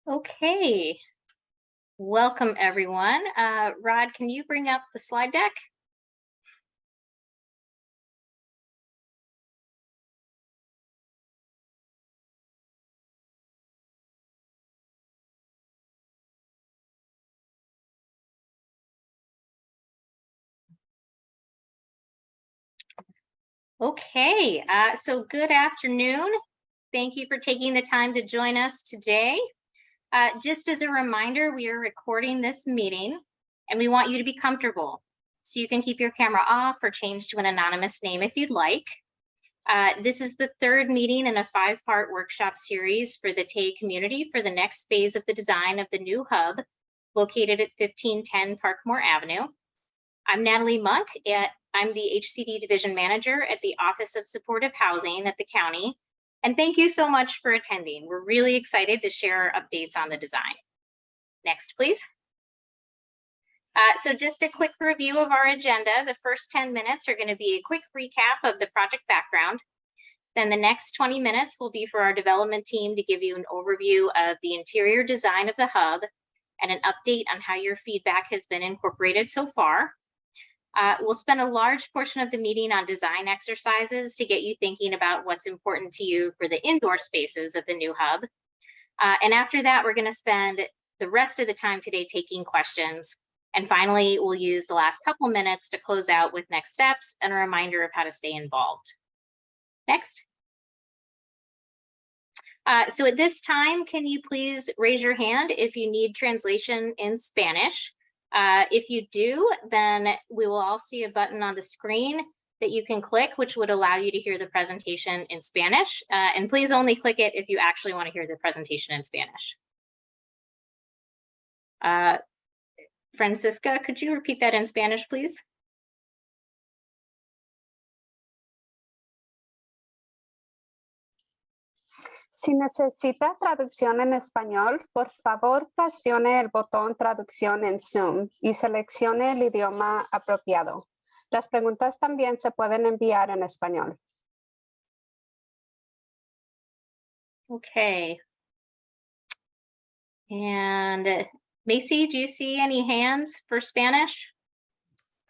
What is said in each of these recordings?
Okay, welcome everyone. Rod, can you bring up the slide deck? Okay, so good afternoon. Thank you for taking the time to join us today. Just as a reminder, we are recording this meeting and we want you to be comfortable. So you can keep your camera off or change to an anonymous name if you'd like. This is the third meeting in a 5-part workshop series for the TAE community for the next phase of the design of the new hub located at 1510 Parkmoor Avenue. I'm Natalie Monk. I'm the HCD Division Manager at the Office of Supportive Housing at the county. And thank you so much for attending. We're really excited to share our updates on the design. Next, please. So just a quick review of our agenda. The first 10 minutes are going to be a quick recap of the project background. Then the next 20 minutes will be for our development team to give you an overview of the interior design of the hub and an update on how your feedback has been incorporated so far. We'll spend a large portion of the meeting on design exercises to get you thinking about what's important to you for the indoor spaces of the new hub. And after that, we're going to spend the rest of the time today taking questions. And finally, we'll use the last couple minutes to close out with next steps and a reminder of how to stay involved. Next. So at this time, can you please raise your hand if you need translation in Spanish? If you do, then we will all see a button on the screen that you can click, which would allow you to hear the presentation in Spanish. And please only click it if you actually want to hear the presentation in Spanish. Francisca, could you repeat that in Spanish, please? Si necesita traducción en español, por favor presione el botón traducción en Zoom y seleccione el idioma apropiado. Las preguntas también se pueden enviar en español. Okay. And Macy, do you see any hands for Spanish?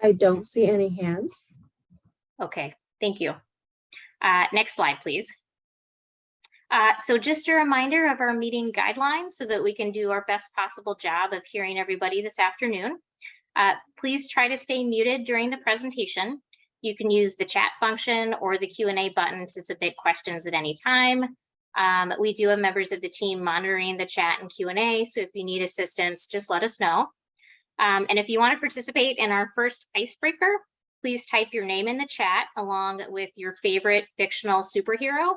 I don't see any hands. Okay, thank you. Next slide, please. So just a reminder of our meeting guidelines so that we can do our best possible job of hearing everybody this afternoon. Please try to stay muted during the presentation. You can use the chat function or the Q&A button to submit questions at any time. We do have members of the team monitoring the chat and Q&A, so if you need assistance, just let us know. And if you want to participate in our first icebreaker, please type your name in the chat along with your favorite fictional superhero.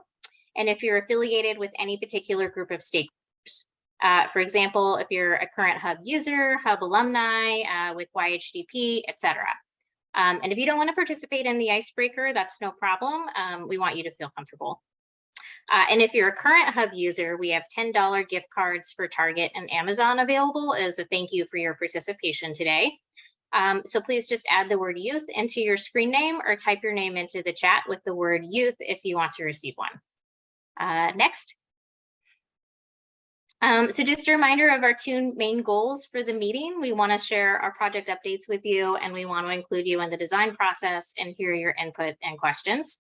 And if you're affiliated with any particular group of stakeholders, for example, if you're a current Hub user, Hub alumni with YHDP, etc. And if you don't want to participate in the icebreaker, that's no problem. We want you to feel comfortable. And if you're a current Hub user, we have $10 gift cards for Target and Amazon available as a thank you for your participation today. So please just add the word youth into your screen name or type your name into the chat with the word youth if you want to receive one. Next. So just a reminder of our 2 main goals for the meeting. We want to share our project updates with you, and we want to include you in the design process and hear your input and questions.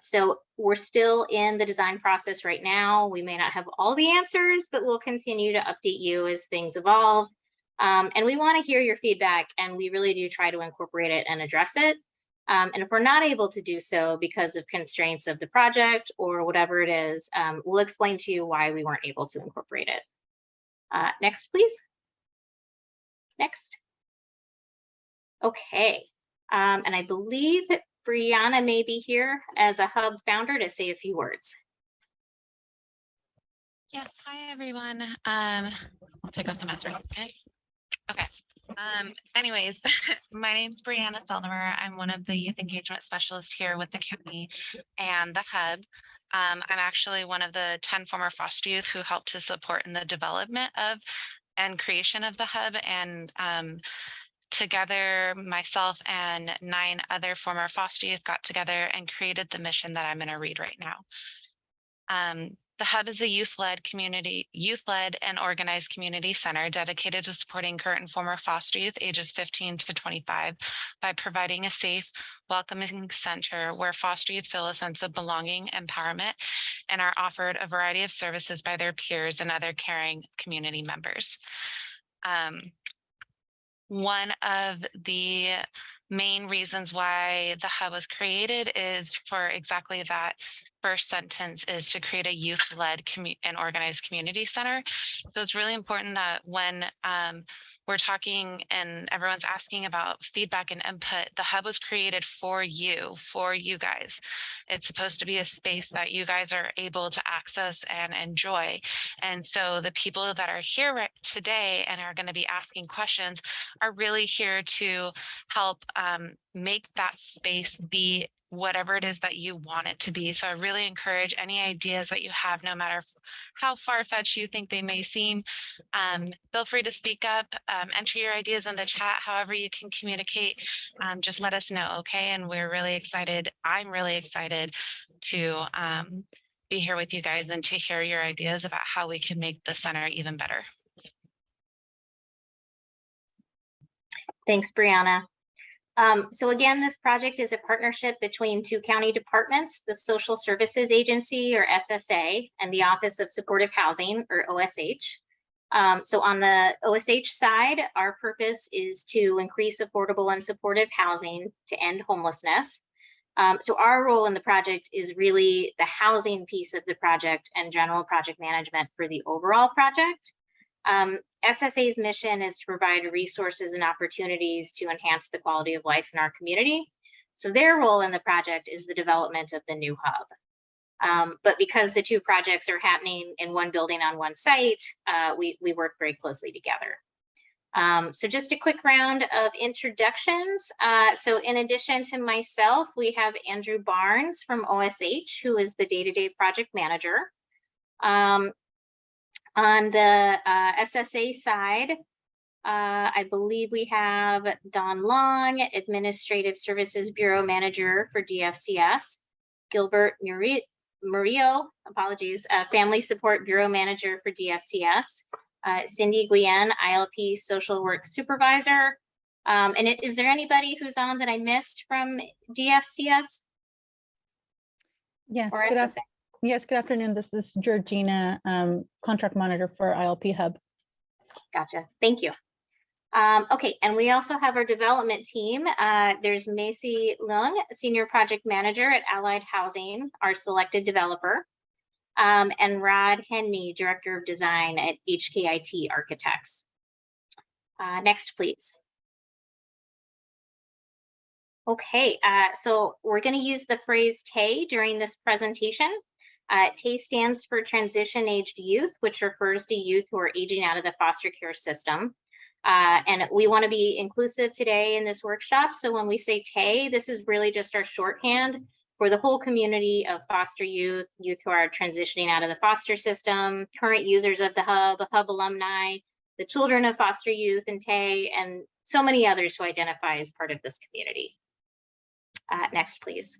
So we're still in the design process right now. We may not have all the answers, but we'll continue to update you as things evolve. And we want to hear your feedback, and we really do try to incorporate it and address it. And if we're not able to do so because of constraints of the project or whatever it is, we'll explain to you why we weren't able to incorporate it. Next, please. Next. Okay. And I believe Brianna may be here as a Hub founder to say a few words. Yes, hi everyone. I'll take off the mask. Okay. Anyways, my name is Brianna Feldemer. I'm one of the youth engagement specialists here with the county and the Hub. I'm actually one of the 10 former foster youth who helped to support in the development of and creation of the Hub. And together, myself and 9 other former foster youth got together and created the mission that I'm going to read right now. The Hub is a youth-led and organized community center dedicated to supporting current and former foster youth ages 15 to 25 by providing a safe, welcoming center where foster youth feel a sense of belonging, empowerment, and are offered a variety of services by their peers and other caring community members. One of the main reasons why the Hub was created is for exactly that. First sentence is to create a youth-led and organized community center. So it's really important that when we're talking and everyone's asking about feedback and input, the Hub was created for you guys. It's supposed to be a space that you guys are able to access and enjoy. And so the people that are here today and are going to be asking questions are really here to help make that space be whatever it is that you want it to be. So I really encourage any ideas that you have, no matter how far-fetched you think they may seem, feel free to speak up, enter your ideas in the chat, however you can communicate, just let us know, okay? And we're really excited. I'm really excited to be here with you guys and to hear your ideas about how we can make the center even better. Thanks, Brianna. So again, this project is a partnership between two county departments, the Social Services Agency, or SSA, and the Office of Supportive Housing, or OSH. So on the OSH side, our purpose is to increase affordable and supportive housing to end homelessness. So our role in the project is really the housing piece of the project and general project management for the overall project. SSA's mission is to provide resources and opportunities to enhance the quality of life in our community. So their role in the project is the development of the new hub. But because the two projects are happening in one building on one site, we work very closely together. So just a quick round of introductions. So in addition to myself, we have Andrew Barnes from OSH, who is the day-to-day project manager. On the SSA side, I believe we have Don Long, Administrative Services Bureau Manager for DFCS, Gilbert Murillo, apologies, Family Support Bureau Manager for DFCS, Cindy Guillen, ILP Social Work Supervisor. And is there anybody who's on that I missed from DFCS? Yes, or good SSA? Yes, good afternoon. This is Georgina, contract monitor for ILP Hub. Gotcha. Thank you. Okay, and we also have our development team. There's Macy Leung, Senior Project Manager at Allied Housing, our selected developer, and Rod Henry, Director of Design at HKIT Architects. Next, please. Okay, so we're going to use the phrase TAY during this presentation. TAY stands for Transition Aged Youth, which refers to youth who are aging out of the foster care system. And we want to be inclusive today in this workshop. So when we say TAY, this is really just our shorthand for the whole community of foster youth, youth who are transitioning out of the foster system, current users of the Hub alumni, the children of foster youth and TAY, and so many others who identify as part of this community. Next, please.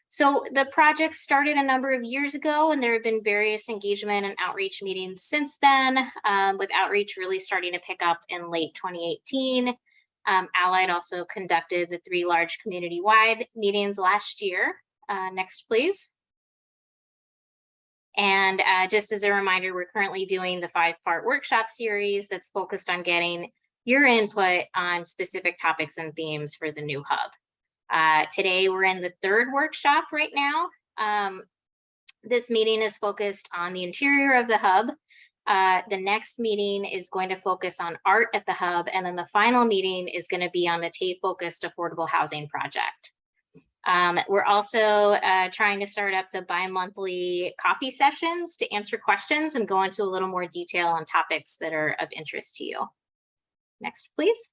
So the project started a number of years ago, and there have been various engagement and outreach meetings since then, with outreach really starting to pick up in late 2018. Allied also conducted the 3 large community-wide meetings last year. Next, please. And just as a reminder, we're currently doing the 5-part workshop series that's focused on getting your input on specific topics and themes for the new hub. Today, we're in the 3rd workshop right now. This meeting is focused on the interior of the hub. The next meeting is going to focus on art at the hub, and then the final meeting is going to be on the TAY-focused affordable housing project. We're also trying to start up the bi-monthly coffee sessions to answer questions and go into a little more detail on topics that are of interest to you. Next, please.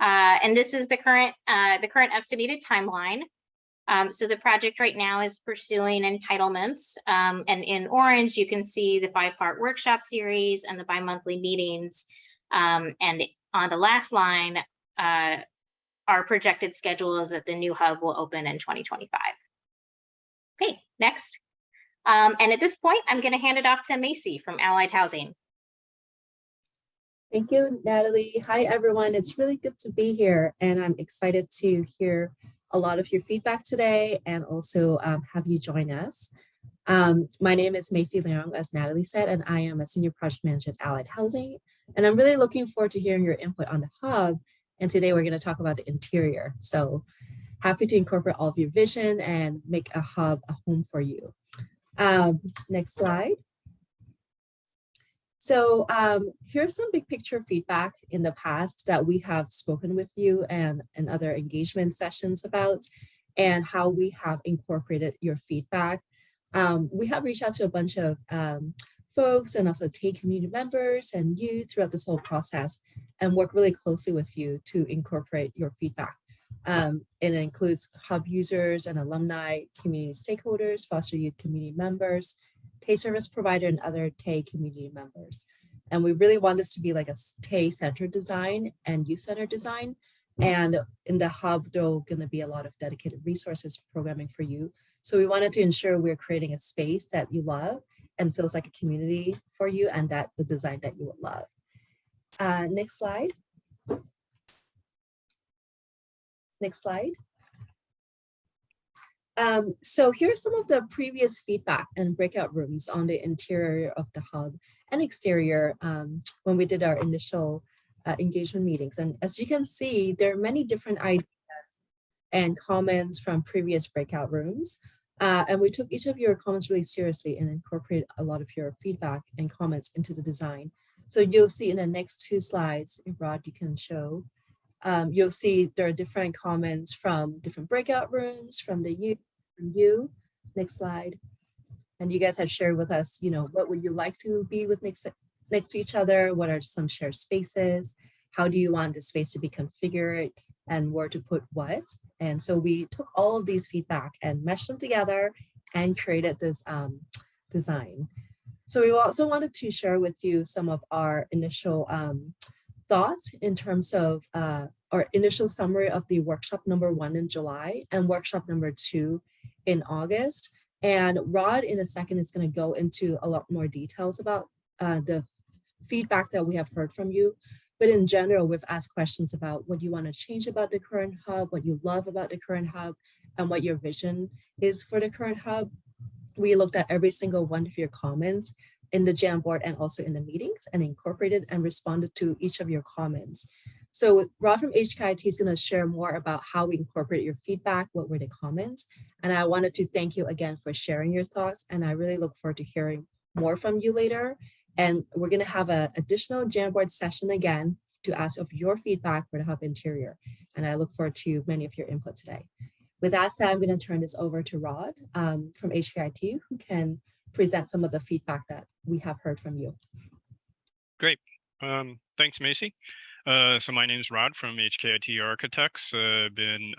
And this is the current estimated timeline. So the project right now is pursuing entitlements, and in orange you can see the 5-part workshop series and the bi-monthly meetings, and on the last line our projected schedule is that the new hub will open in 2025. Okay, Next. And at this point, I'm going to hand it off to Macy from Allied Housing. Thank you, Natalie. Hi, everyone. It's really good to be here, and I'm excited to hear a lot of your feedback today and also have you join us. My name is Macy Leong, as Natalie said, and I am a Senior Project Manager at Allied Housing. And I'm really looking forward to hearing your input on the hub. And today we're going to talk about the interior. So happy to incorporate all of your vision and make a hub a home for you. Next slide. So here's some big picture feedback in the past that we have spoken with you and other engagement sessions about, and how we have incorporated your feedback. We have reached out to a bunch of folks and also TAY community members and you throughout this whole process and work really closely with you to incorporate your feedback. It includes hub users and alumni, community stakeholders, foster youth community members, TAY service provider, and other TAY community members. And we really want this to be like a TAY-centered design and youth-centered design. And in the hub, there are going to be a lot of dedicated resources programming for you. So we wanted to ensure we're creating a space that you love and feels like a community for you, and that the design that you would love. Next slide. Next slide. So here's some of the previous feedback and breakout rooms on the interior of the hub and exterior when we did our initial engagement meetings. And as you can see, there are many different ideas and comments from previous breakout rooms. And we took each of your comments really seriously and incorporated a lot of your feedback and comments into the design. So you'll see in the next two slides, Rod, you can show, you'll see there are different comments from different breakout rooms, from you. Next slide. And you guys have shared with us, you know, what would you like to be with next to each other? What are some shared spaces? How do you want the space to be configured and where to put what? And so we took all of these feedback and meshed them together and created this design. So we also wanted to share with you some of our initial thoughts in terms of our initial summary of the workshop number 1 in July and workshop number 2 in August. And Rod in a second is going to go into a lot more details about the feedback that we have heard from you. But in general, we've asked questions about what you want to change about the current hub, what you love about the current hub, and what your vision is for the current hub. We looked at every single one of your comments in the Jamboard and also in the meetings and incorporated and responded to each of your comments. So Rod from HKIT is going to share more about how we incorporate your feedback, what were the comments. And I wanted to thank you again for sharing your thoughts. And I really look forward to hearing more from you later. And we're going to have an additional Jamboard session again to ask of your feedback for the hub interior. And I look forward to many of your input today. With that said, I'm going to turn this over to Rod from HKIT, who can present some of the feedback that we have heard from you. Great. Thanks, Macy. So my name is Rod from HKIT Architects. I've been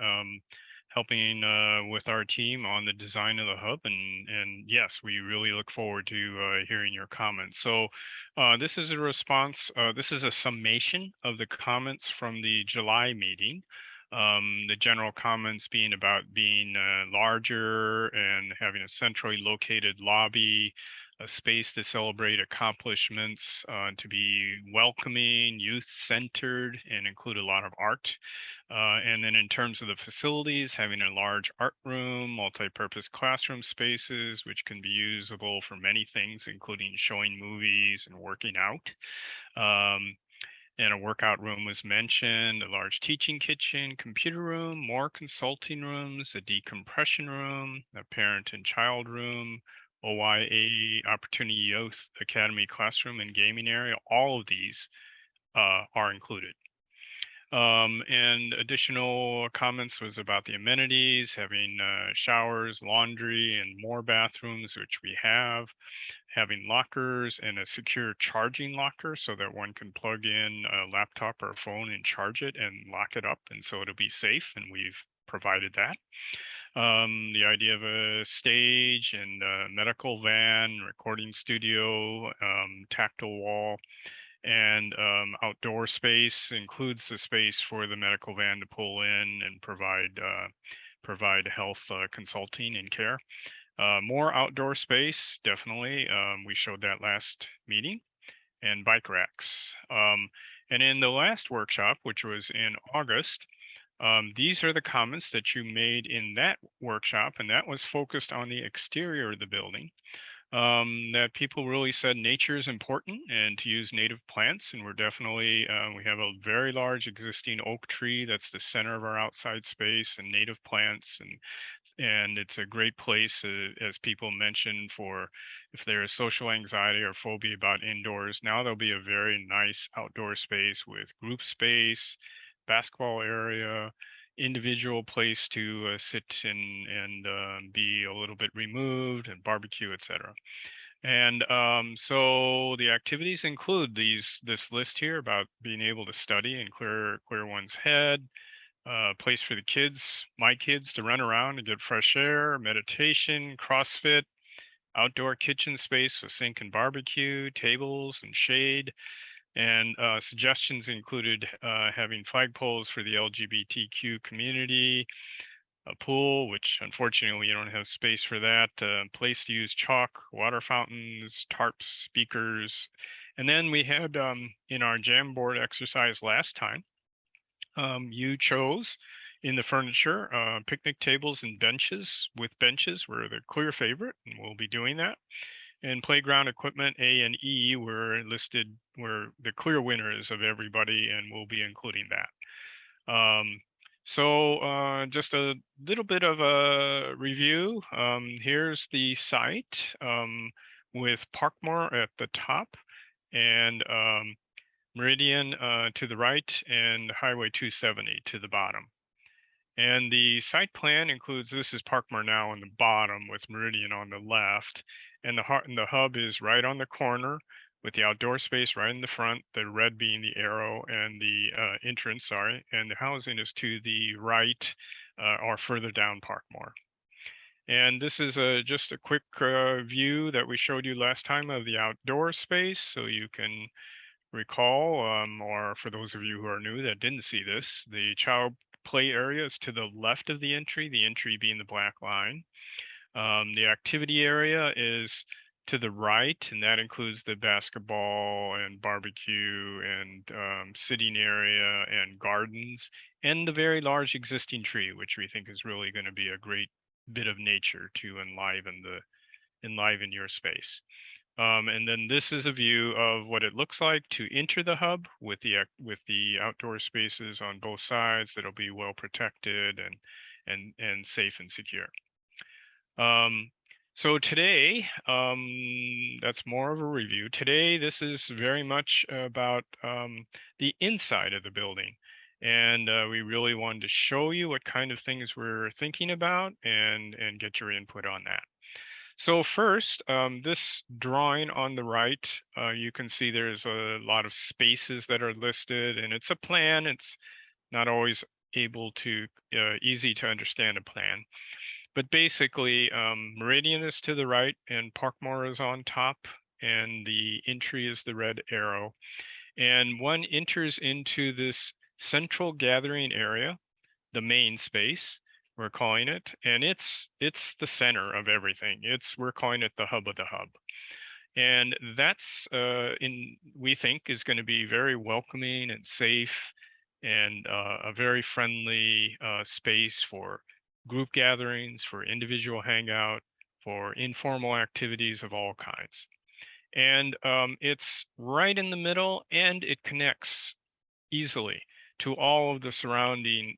helping with our team on the design of the hub, and yes, we really look forward to hearing your comments. So this is a response, this is a summation of the comments from the July meeting. The general comments being about being larger and having a centrally located lobby, a space to celebrate accomplishments, to be welcoming, youth-centered, and include a lot of art. And then in terms of the facilities, having a large art room, multi-purpose classroom spaces, which can be usable for many things, including showing movies and working out. And a workout room was mentioned, a large teaching kitchen, computer room, more consulting rooms, a decompression room, a parent and child room, OYA Opportunity Youth Academy classroom and gaming area. All of these are included. And additional comments was about the amenities, having showers, laundry, and more bathrooms, which we have. Having lockers and a secure charging locker so that one can plug in a laptop or a phone and charge it and lock it up, and so it'll be safe, and we've provided that. The idea of a stage and a medical van, recording studio, tactile wall, and outdoor space includes the space for the medical van to pull in and provide health consulting and care. More outdoor space, definitely. We showed that last meeting, and bike racks. And in the last workshop, which was in August, these are the comments that you made in that workshop, and that was focused on the exterior of the building. That people really said nature is important and to use native plants. And we're definitely, we have a very large existing oak tree that's the center of our outside space, and native plants. And it's a great place, as people mentioned, for if there is social anxiety or phobia about indoors. Now there'll be a very nice outdoor space with group space, basketball area, individual place to sit and be a little bit removed, and barbecue, etc. And so the activities include this list here about being able to study and clear one's head, place for the kids, my kids, to run around and get fresh air, meditation, CrossFit, outdoor kitchen space with sink and barbecue, tables and shade. And suggestions included having flagpoles for the LGBTQ community, a pool, which unfortunately you don't have space for that, place to use chalk, water fountains, tarps, speakers. And then we had in our Jamboard exercise last time, you chose in the furniture, picnic tables and benches were the clear favorite, and we'll be doing that. And playground equipment A and E were the clear winners of everybody, and we'll be including that. So just a little bit of a review. Here's the site with Parkmoor at the top, and Meridian to the right, and Highway 270 to the bottom. And the site plan includes, this is Parkmoor now on the bottom with Meridian on the left. And the hub is right on the corner with the outdoor space right in the front, the red being the arrow, and the entrance, sorry. And the housing is to the right or further down Parkmoor. And this is just a quick view that we showed you last time of the outdoor space. So you can recall, or for those of you who are new that didn't see this, the child play area is to the left of the entry being the black line. The activity area is to the right, and that includes the basketball and barbecue and sitting area and gardens, and the very large existing tree, which we think is really going to be a great bit of nature to enliven your space. And then this is a view of what it looks like to enter the hub with the outdoor spaces on both sides that'll be well protected and safe and secure. So today, that's more of a review. Today, this is very much about the inside of the building. And we really wanted to show you what kind of things we're thinking about and get your input on that. So first, this drawing on the right, you can see there's a lot of spaces that are listed, and it's a plan. It's not always easy to understand a plan. But basically, Meridian is to the right and Parkmoor is on top, and the entry is the red arrow. And one enters into this central gathering area, the main space, we're calling it, and it's the center of everything. We're calling it the hub of the hub. And that's we think is going to be very welcoming and safe, and a very friendly space for group gatherings, for individual hangout, for informal activities of all kinds. And it's right in the middle, and it connects easily to all of the surrounding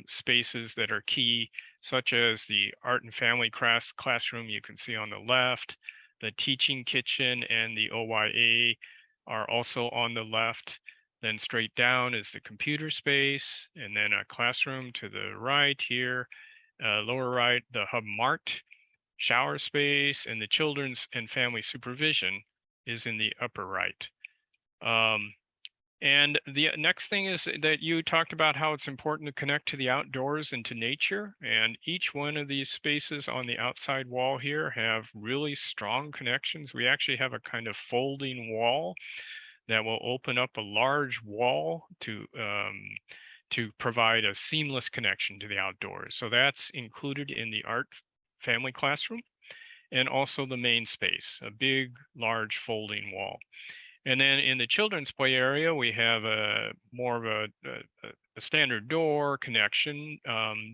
spaces that are key, such as the art and family classroom you can see on the left. The teaching kitchen and the OYA are also on the left. Then straight down is the computer space, and then a classroom to the right here. Lower right, the hub marked shower space, and the children's and family supervision is in the upper right. And the next thing is that you talked about how it's important to connect to the outdoors and to nature. And each one of these spaces on the outside wall here have really strong connections. We actually have a kind of folding wall that will open up a large wall to provide a seamless connection to the outdoors. So that's included in the art family classroom. and also the main space, a big, large folding wall. And then in the children's play area, we have a more of a standard door connection,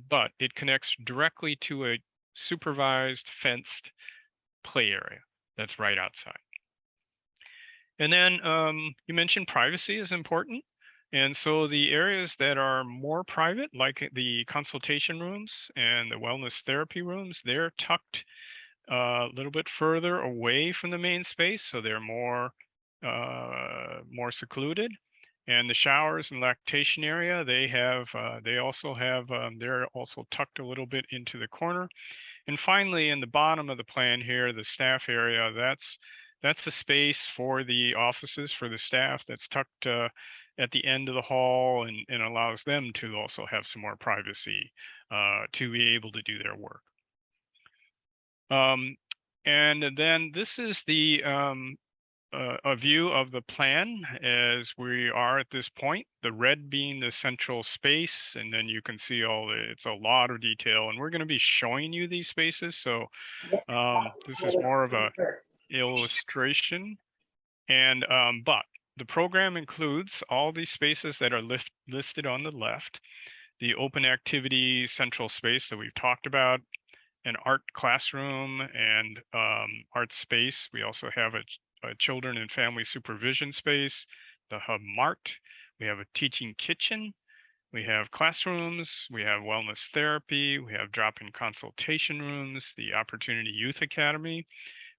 but it connects directly to a supervised fenced play area that's right outside. And then you mentioned privacy is important. And so the areas that are more private, like the consultation rooms and the wellness therapy rooms, they're tucked a little bit further away from the main space, so they're more secluded. And the showers and lactation area, they also have they're also tucked a little bit into the corner. And finally, in the bottom of the plan here, the staff area, that's the space for the offices for the staff that's tucked at the end of the hall, and allows them to also have some more privacy to be able to do their work. And then this is the a view of the plan as we are at this point, the red being the central space, and then you can see it's a lot of detail, and we're going to be showing you these spaces. So this is more of a illustration, and but the program includes all these spaces that are listed on the left, the open activity central space that we've talked about, an art classroom and art space. We also have a children and family supervision space, the Hub Mart. We have a teaching kitchen. We have classrooms. We have wellness therapy. We have drop-in consultation rooms, the Opportunity Youth Academy.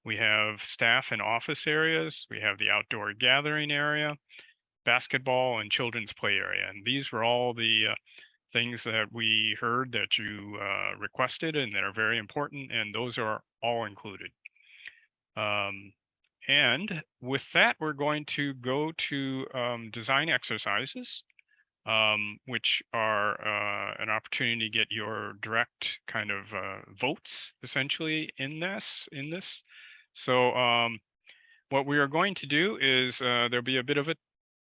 We have staff and office areas. We have the outdoor gathering area, basketball and children's play area. And these were all the things that we heard that you requested and that are very important, and those are all included. And with that, we're going to go to design exercises, which are an opportunity to get your direct kind of votes essentially in this. So what we are going to do is there'll be a bit of a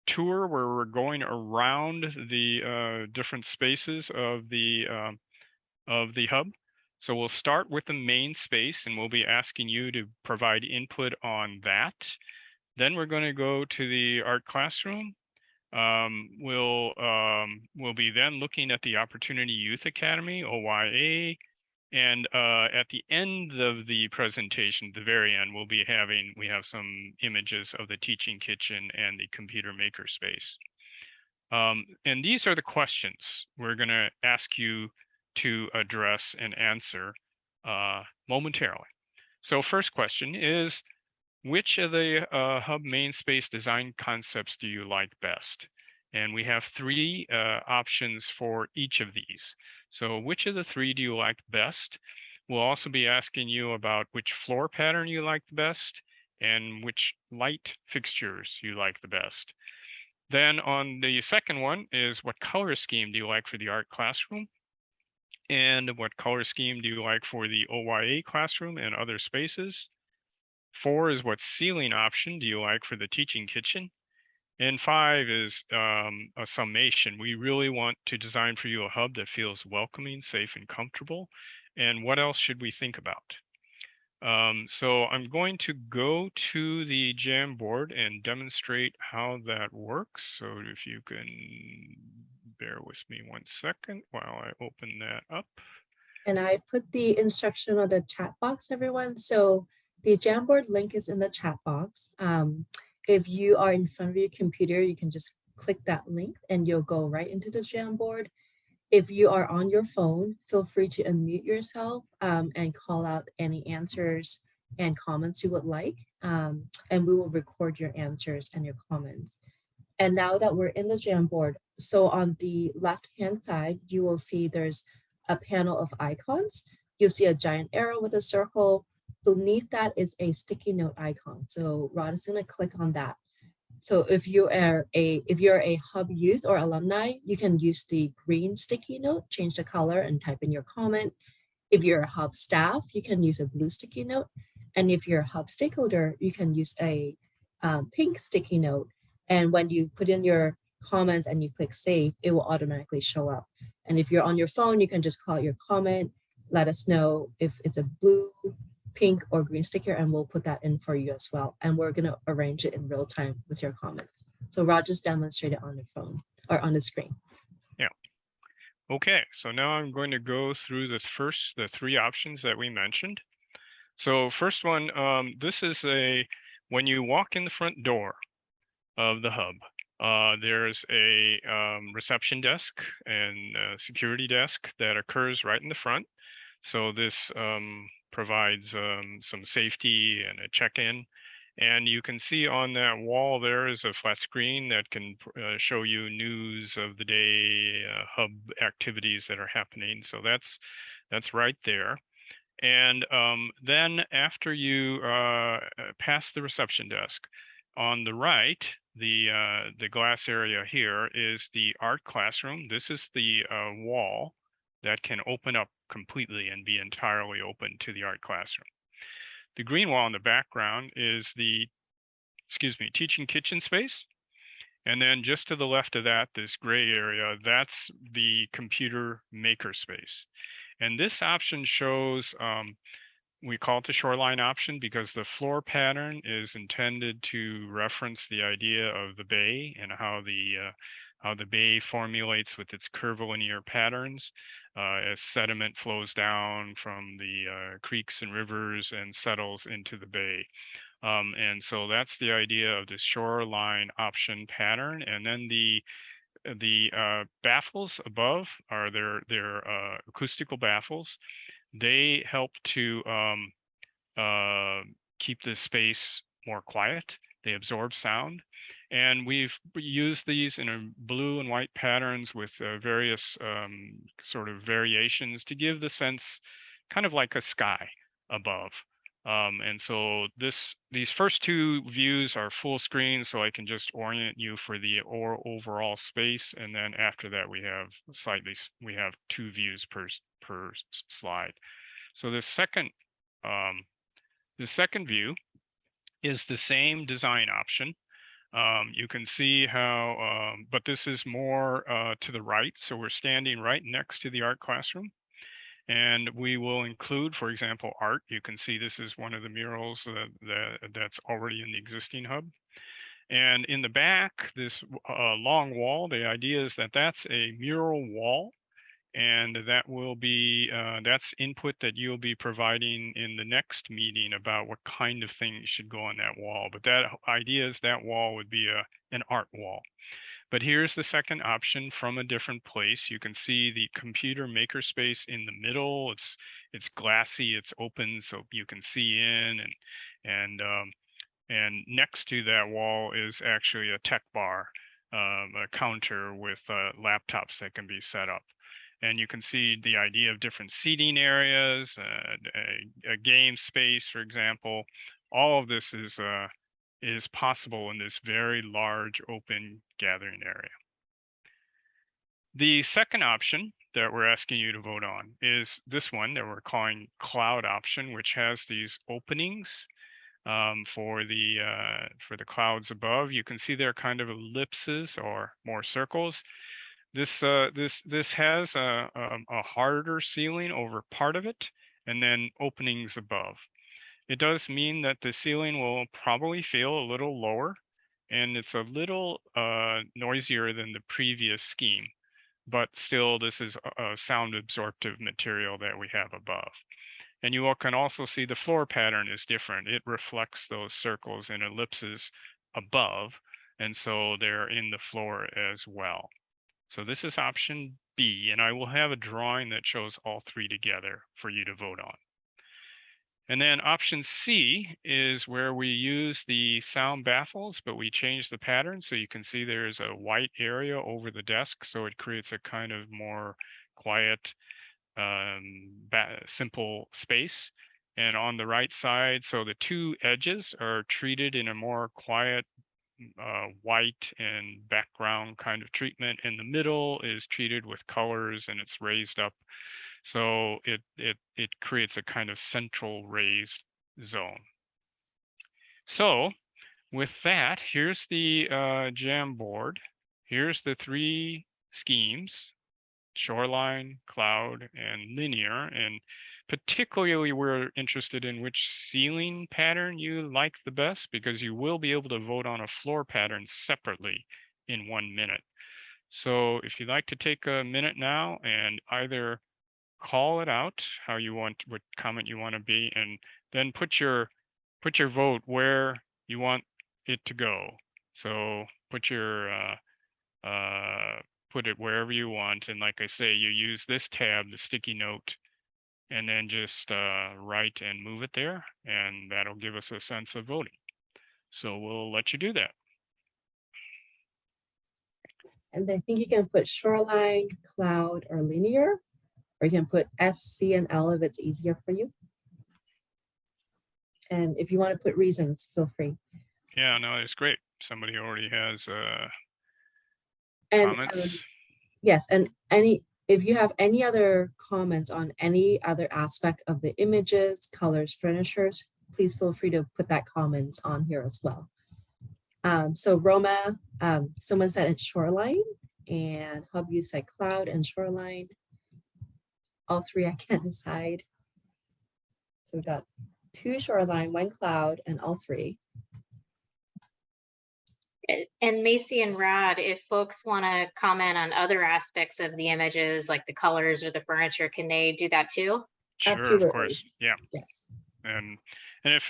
tour where we're going around the different spaces of the hub. So we'll start with the main space, and we'll be asking you to provide input on that. Then we're going to go to the art classroom. We'll be then looking at the Opportunity Youth Academy, OYA, and at the end of the presentation, the very end, we have some images of the teaching kitchen and the computer maker space. And these are the questions we're going to ask you to address and answer momentarily. So first question is, which of the hub main space design concepts do you like best? And we have three options for each of these. So which of the three do you like best? We'll also be asking you about which floor pattern you like the best and which light fixtures you like the best. Then on the second one is, what color scheme do you like for the art classroom? And what color scheme do you like for the OYA classroom and other spaces? 4 is, what ceiling option do you like for the teaching kitchen? And 5 is a summation. We really want to design for you a hub that feels welcoming, safe, and comfortable. And what else should we think about? So I'm going to go to the Jamboard and demonstrate how that works. So if you can bear with me 1 second while I open that up. And I put the instruction on the chat box, everyone. So the Jamboard link is in the chat box. If you are in front of your computer, you can just click that link and you'll go right into the Jamboard. If you are on your phone, feel free to unmute yourself and call out any answers and comments you would like. And we will record your answers and your comments. And now that we're in the Jamboard, so on the left-hand side, you will see there's a panel of icons. You'll see a giant arrow with a circle. Beneath that is a sticky note icon. So Rod is going to click on that. So if you're a Hub youth or alumni, you can use the green sticky note, change the color and type in your comment. If you're a Hub staff, you can use a blue sticky note. And if you're a Hub stakeholder, you can use a pink sticky note. And when you put in your comments and you click save, it will automatically show up. And if you're on your phone, you can just call out your comment, let us know if it's a blue pink or green sticker, and we'll put that in for you as well. And we're going to arrange it in real time with your comments. So Rod just demonstrated on the phone or on the screen. Yeah. Okay, so now I'm going to go through the three options that we mentioned. So first one, this is when you walk in the front door of the hub, there's a reception desk and a security desk that occurs right in the front. So this provides some safety and a check-in. And you can see on that wall there is a flat screen that can show you news of the day, hub activities that are happening. So that's right there. And then after you pass the reception desk, on the right, the glass area here is the art classroom. This is the wall that can open up completely and be entirely open to the art classroom. The green wall in the background is the, teaching kitchen space. And then just to the left of that, this gray area, that's the computer maker space. And this option shows, we call it the shoreline option because the floor pattern is intended to reference the idea of the bay and how the bay formulates with its curvilinear patterns as sediment flows down from the creeks and rivers and settles into the bay. And so that's the idea of the shoreline option pattern. And then the baffles above are their acoustical baffles. They help to keep this space more quiet. They absorb sound. And we've used these in a blue and white patterns with various sort of variations to give the sense kind of like a sky above. And so these first two views are full screen, so I can just orient you for the overall space. And then after that, we have two views per slide. So the second view is the same design option. You can see how, but this is more to the right. So we're standing right next to the art classroom. And we will include, for example, art. You can see this is one of the murals that's already in the existing hub. And in the back, this long wall, the idea is that that's a mural wall. And that will be, that's input that you'll be providing in the next meeting about what kind of things should go on that wall. But that idea is that wall would be an art wall. But here's the second option from a different place. You can see the computer makerspace in the middle. It's glassy, it's open, so you can see in, and next to that wall is actually a tech bar, a counter with laptops that can be set up. And you can see the idea of different seating areas, a game space, for example. All of this is possible in this very large open gathering area. The second option that we're asking you to vote on is this one that we're calling cloud option, which has these openings for the clouds above. You can see they're kind of ellipses or more circles. This has a harder ceiling over part of it, and then openings above. It does mean that the ceiling will probably feel a little lower, and it's a little noisier than the previous scheme, but still this is a sound absorptive material that we have above. And you all can also see the floor pattern is different. It reflects those circles and ellipses above, and so they're in the floor as well. So this is option B, and I will have a drawing that shows all three together for you to vote on. And then option C is where we use the sound baffles, but we change the pattern. So you can see there's a white area over the desk. So it creates a kind of more quiet, simple space. And on the right side, so the two edges are treated in a more quiet, white and background kind of treatment. And the middle is treated with colors and it's raised up. So it creates a kind of central raised zone. So with that, here's the Jamboard. Here's the three schemes: shoreline, cloud, and linear. And Particularly, we're interested in which ceiling pattern you like the best, because you will be able to vote on a floor pattern separately in 1 minute. So if you'd like to take a minute now and either call it out how you want, what comment you want to be, and then put your vote where you want it to go. So put your put it wherever you want, and like I say, you use this tab, the sticky note, and then just write and move it there, and that'll give us a sense of voting. So we'll let you do that. And I think you can put shoreline, cloud, or linear, or you can put S, C, and L if it's easier for you. And if you want to put reasons, feel free. Yeah, no, it's great. Somebody already has And comments. yes, and if you have any other comments on any other aspect of the images, colors, furnitures, please feel free to put that comments on here as well. So Roma, someone said it's shoreline, and Hub, you said cloud and shoreline. All three I can't decide. So we got 2 shoreline, 1 cloud, and all 3. And Macy and Rod, if folks want to comment on other aspects of the images, like the colors or the furniture, can they do that too? Sure, Absolutely. of course. Yeah. Yes. And if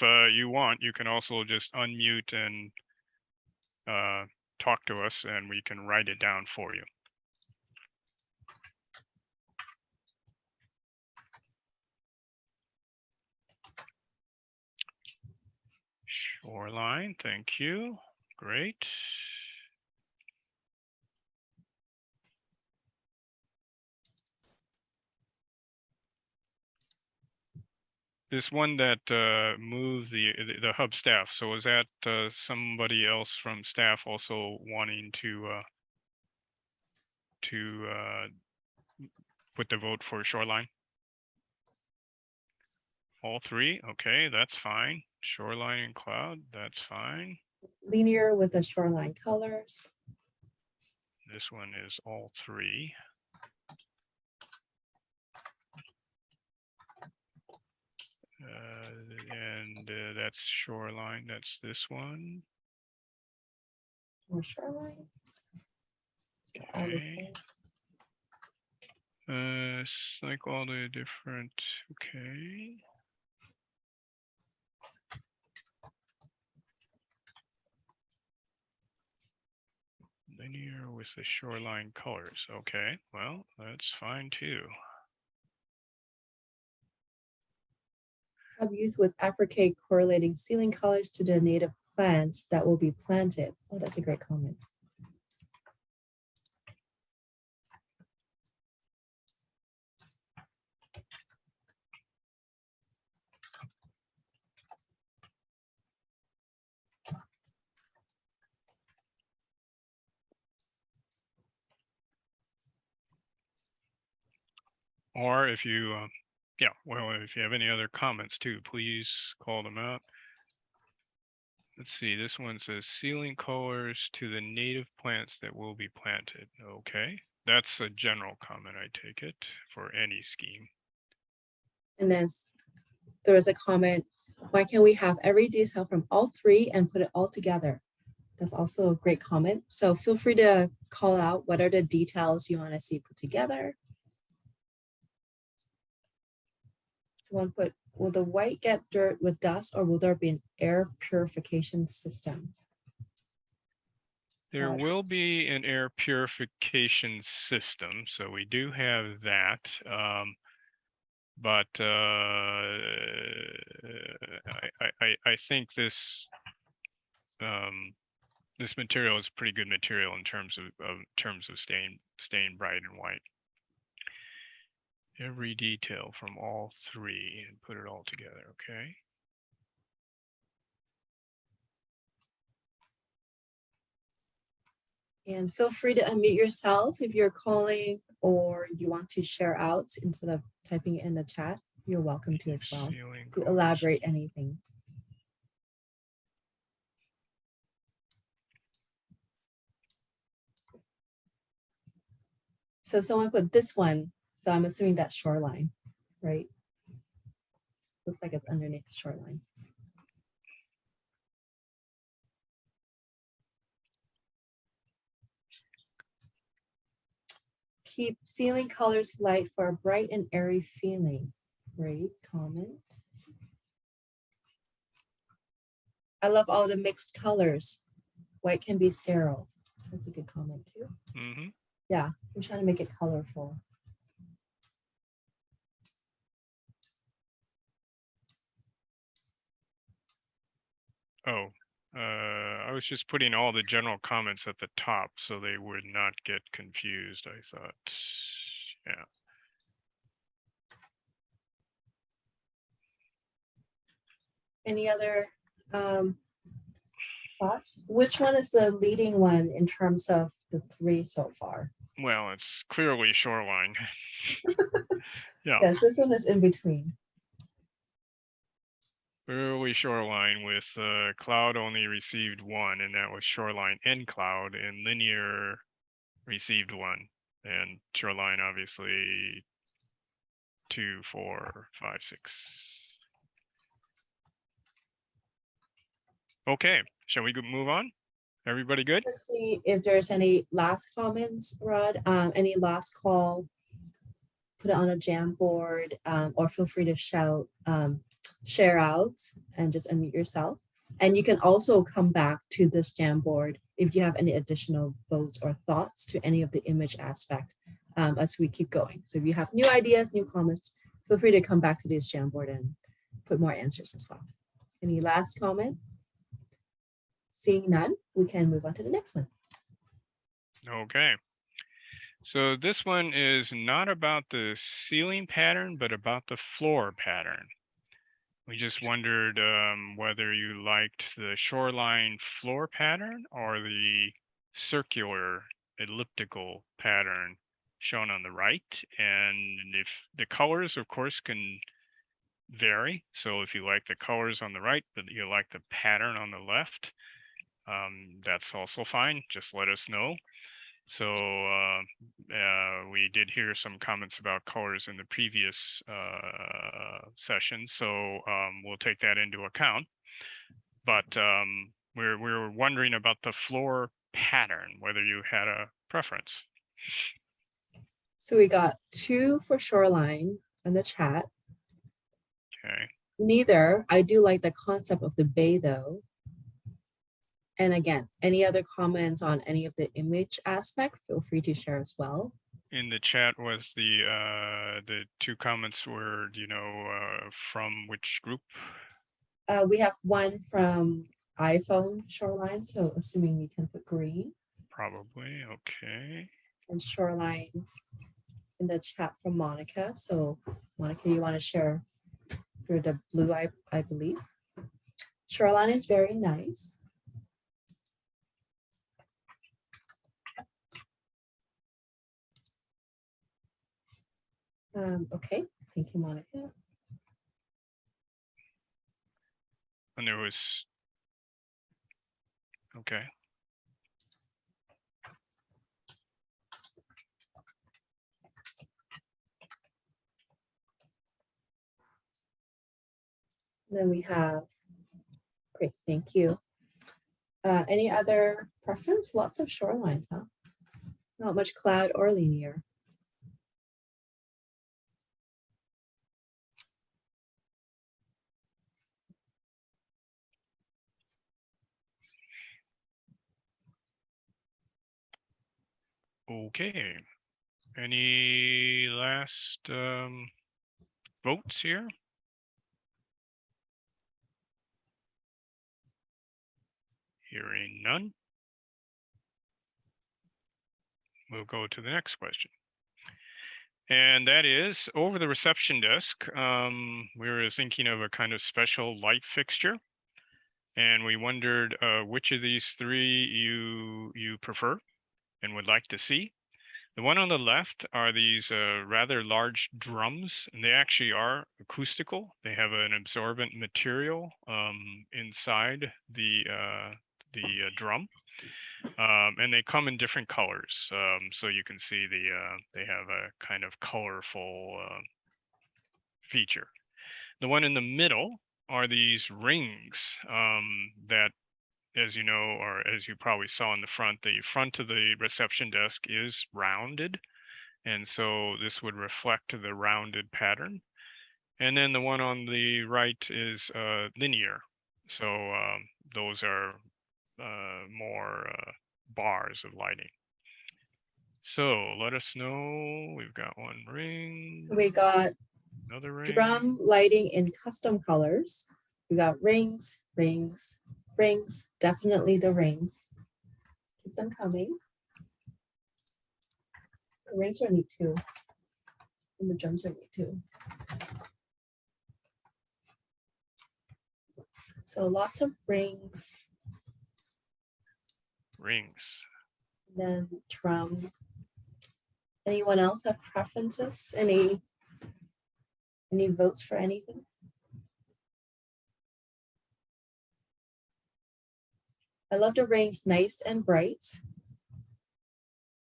you want, you can also just unmute and talk to us, and we can write it down for you. Shoreline, thank you. Great. This one that moved the hub staff. So was that somebody else from staff also wanting to put the vote for shoreline? All 3, okay, that's fine. Shoreline and cloud, that's fine. Linear with the shoreline colors. This one is all 3. And that's shoreline, that's this one. Or shoreline. So Okay. It's like all the different, okay. Linear with the shoreline colors. Okay, well, that's fine too. Hub used with applique correlating ceiling colors to the native plants that will be planted. Oh, that's a great comment. Or if you, yeah, well, if you have any other comments too, please call them out. Let's see, this one says ceiling colors to the native plants that will be planted. Okay, that's a general comment, I take it, for any scheme. And then there was a comment, why can't we have every detail from all 3 and put it all together? That's also a great comment. So feel free to call out what are the details you want to see put together. Someone put, will the white get dirt with dust, or will there be an air purification system? There will be an air purification system, so we do have that. But I think this this material is pretty good material in terms of staying bright and white. Every detail from all 3 and put it all together. Okay. And feel free to unmute yourself if you're calling or you want to share out instead of typing it in the chat. You're welcome to as well. To elaborate anything. So someone put this one. So I'm assuming that's shoreline. right? Looks like it's underneath the shoreline. Keep ceiling colors light for a bright and airy feeling. Great comment. I love all the mixed colors. White can be sterile. That's a good comment too. Mm-hmm. Yeah, I'm trying to make it colorful. Oh, I was just putting all the general comments at the top so they would not get confused, I thought. Yeah. Any other thoughts? Which one is the leading one in terms of the three so far? Well, it's clearly shoreline. Yeah. Yes, this one is in between. Clearly shoreline with cloud only received one, and that was shoreline and cloud, and linear received one, and shoreline obviously 2, 4, 5, 6. Okay, shall we move on? Everybody good? Let's see if there's any last comments, Rod. Any last call? Put it on a Jamboard, or feel free to shout, share out, and just unmute yourself. And you can also come back to this Jamboard if you have any additional votes or thoughts to any of the image aspect as we keep going. So if you have new ideas, new comments, feel free to come back to this Jamboard and put more answers as well. Any last comment? Seeing none, we can move on to the next one. Okay. So this one is not about the ceiling pattern, but about the floor pattern. We just wondered whether you liked the shoreline floor pattern or the circular elliptical pattern shown on the right. And if the colors, of course, can vary. So if you like the colors on the right, but you like the pattern on the left, that's also fine. Just let us know. So we did hear some comments about colors in the previous session, so we'll take that into account. But we're wondering about the floor pattern, whether you had a preference. So we got 2 for shoreline in the chat. Okay. Neither. I do like the concept of the bay though. And again, any other comments on any of the image aspect, feel free to share as well. In the chat was the 2 comments were, from which group? We have one from iPhone shoreline, so assuming we can put green. Probably, okay. And shoreline in the chat from Monica. So Monica, you want to share for the blue, I believe. Shoreline is very nice. Okay, thank you, Monica. And there was, okay. Then we have, great, thank you. Any other preference? Lots of shorelines, huh? Not much cloud or linear. Okay. Any last votes here? Hearing none. We'll go to the next question. And that is, over the reception desk, we were thinking of a kind of special light fixture. And we wondered which of these 3 you prefer and would like to see. The one on the left are these rather large drums, and they actually are acoustical. They have an absorbent material inside the drum, and they come in different colors. So you can see they have a kind of colorful feature. The one in the middle are these rings that, as you know, or as you probably saw in the front of the reception desk is rounded. And so this would reflect the rounded pattern. And then the one on the right is linear. So those are more bars of lighting. So let us know. We've got one ring. We got Another ring. drum lighting in custom colors. We got rings, rings, rings, definitely the rings. Keep them coming. The rings are neat too. And the drums are neat too. So lots of rings. Rings. Then drum. Anyone else have preferences? Any votes for anything? I love the rings, nice and bright.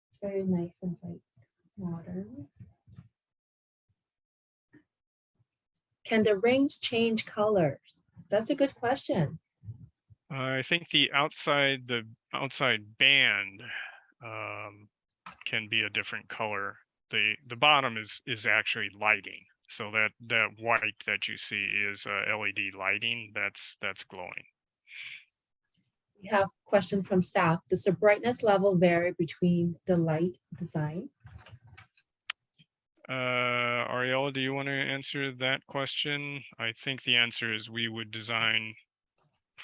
It's very nice and bright, modern. Can the rings change color? That's a good question. I think the outside band can be a different color. The bottom is actually lighting. So that white that you see is LED lighting that's glowing. We have a question from staff. Does the brightness level vary between the light design? Ariella, do you want to answer that question? I think the answer is we would design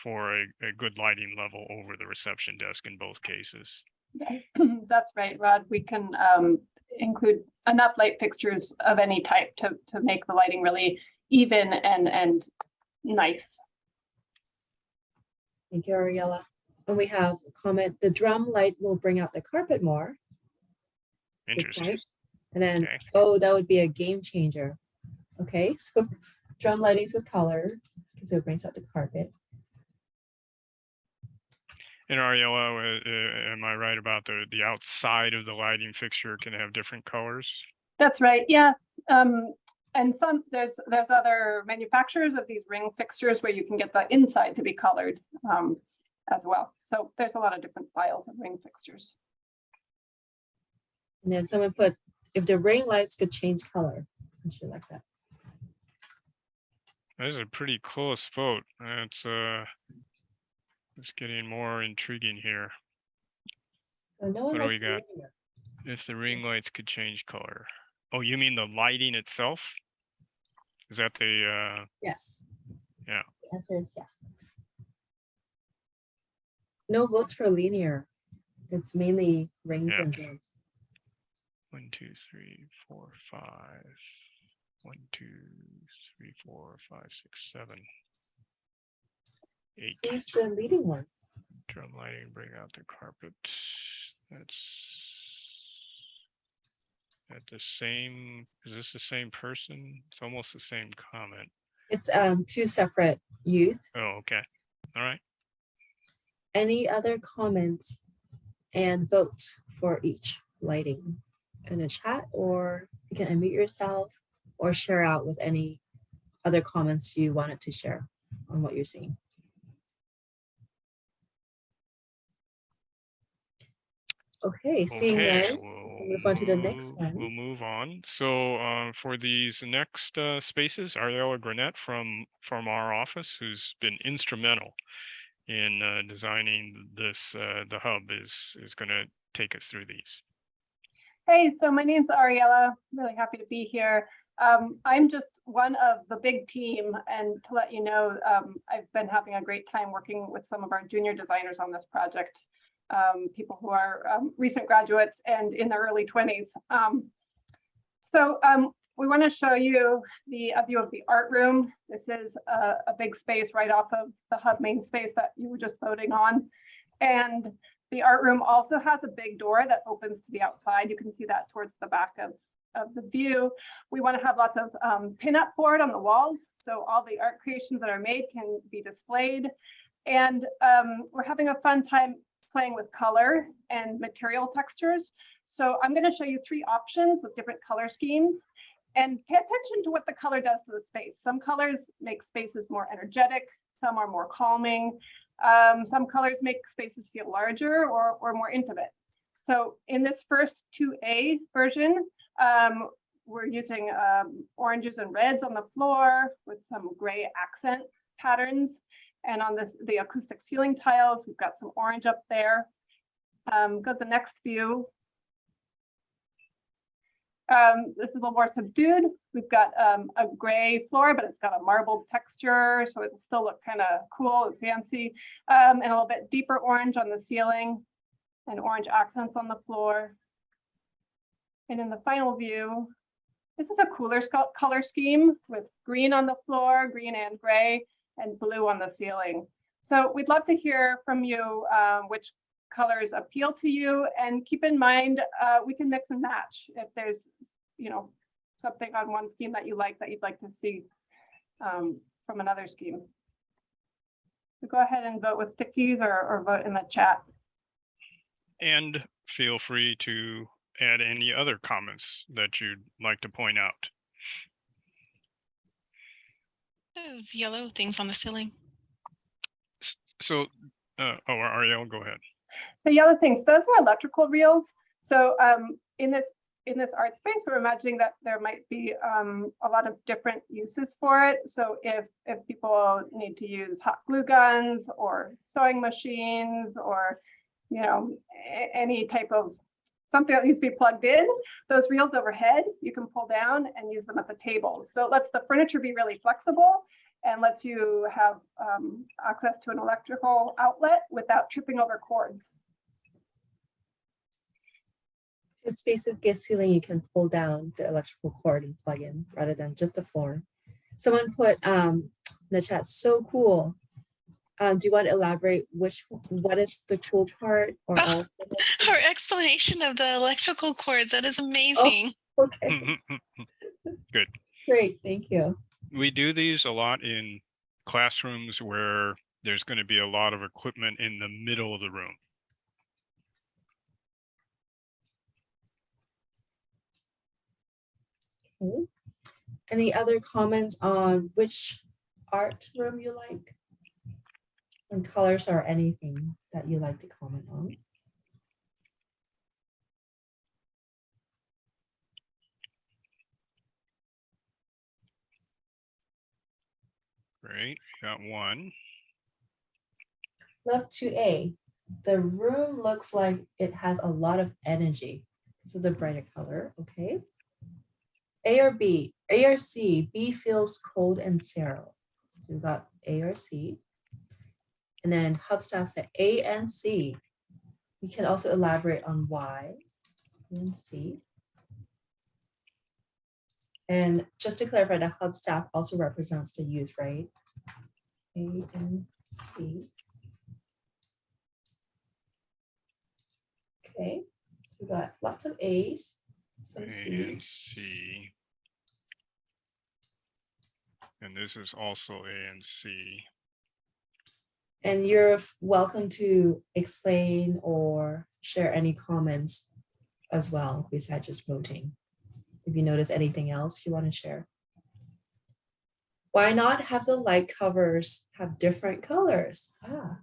for a good lighting level over the reception desk in both cases. That's right, Rod. We can include enough light fixtures of any type to make the lighting really even and nice. Thank you, Ariella. And we have a comment, the drum light will bring out the carpet more. Good Interesting. point. And then, Okay. oh, that would be a game changer. Okay, so drum lightings with color, because it brings out the carpet. And Ariella, am I right about the outside of the lighting fixture can have different colors? That's right. Yeah. And there's other manufacturers of these ring fixtures where you can get the inside to be colored as well. So there's a lot of different styles of ring fixtures. And then someone put, if the ring lights could change color. I should like that. That is a pretty close vote. It's getting more intriguing here. So no one What do likes we got? linear. If the ring lights could change color. Oh, you mean the lighting itself? Is that the Yes. Yeah. The answer is yes. No votes for linear. It's mainly rings Yeah. and drums. 1, 2, 3, 4, 5. 1, 2, 3, 4, 5, 6, 7, 8. Who's the leading one? Drum lighting, bring out the carpet. That's at the same. Is this the same person? It's almost the same comment. It's two separate youth. Oh, okay. All right. Any other comments and vote for each lighting in the chat, or you can unmute yourself or share out with any other comments you wanted to share on what you're seeing. Okay, seeing none, we'll move on to the next one. We'll move on. So for these next spaces, Ariella Granette from our office, who's been instrumental in designing this, the hub, is going to take us through these. Hey, so my name's Ariella. Really happy to be here. I'm just one of the big team, and to let you know, I've been having a great time working with some of our junior designers on this project. People who are recent graduates and in their early 20s. We want to show you a view of the art room. This is a big space right off of the hub main space that you were just voting on. And the art room also has a big door that opens to the outside. You can see that towards the back of the view. We want to have lots of pin-up board on the walls, so all the art creations that are made can be displayed. And we're having a fun time playing with color and material textures. So I'm going to show you 3 options with different color schemes. And pay attention to what the color does to the space. Some colors make spaces more energetic, some are more calming. Some colors make spaces feel larger or more intimate. So in this first 2A version, we're using oranges and reds on the floor with some gray accent patterns. And on the acoustic ceiling tiles, we've got some orange up there. Go to the next view. This is a little more subdued. We've got a gray floor, but it's got a marbled texture, so it'll still look kind of cool and fancy. And a little bit deeper orange on the ceiling and orange accents on the floor. And in the final view, this is a cooler color scheme with green on the floor, green and gray, and blue on the ceiling. So we'd love to hear from you which colors appeal to you, and keep in mind we can mix and match if there's something on one scheme that you'd like to see from another scheme. So go ahead and vote with stick keys or vote in the chat. And feel free to add any other comments that you'd like to point out. Those yellow things on the ceiling. So, Ariel, go ahead. The yellow things, those are electrical reels. So in this art space, we're imagining that there might be a lot of different uses for it. So if people need to use hot glue guns or sewing machines or any type of something that needs to be plugged in, those reels overhead, you can pull down and use them at the tables. So it lets the furniture be really flexible and lets you have access to an electrical outlet without tripping over cords. To specific ceiling, you can pull down the electrical cord and plug in rather than just the floor. Someone put in the chat, so cool. Do you want to elaborate what is the cool part? Or all Her explanation of the electrical cords, that is amazing. Oh, okay. Good. Great, thank you. We do these a lot in classrooms where there's going to be a lot of equipment in the middle of the room. Okay. Any other comments on which art room you like? And colors or anything that you like to comment on? Great, got one. Left 2A. The room looks like it has a lot of energy. So the brighter color, okay. A or B, A or C, B feels cold and sterile. So we've got A or C. And then hub staff said A and C. You can also elaborate on why, A and C. And just to clarify, the hub staff also represents the youth, right? A and C. Okay, so we got lots of A's, some A and C's. C. And this is also A and C. And you're welcome to explain or share any comments as well, besides just voting. If you notice anything else you want to share. Why not have the light covers have different colors? Ah,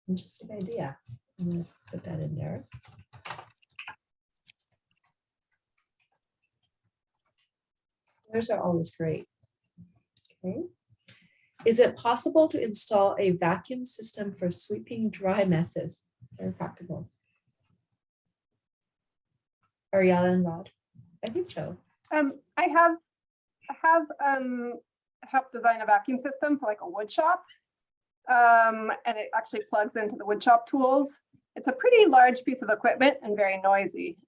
interesting idea. I'm gonna put that in there. Those are always great. Okay. Is it possible to install a vacuum system for sweeping dry messes? Very practical. Ariella and Rod, I think so. I have helped design a vacuum system for like a wood shop. And it actually plugs into the wood shop tools. It's a pretty large piece of equipment and very noisy.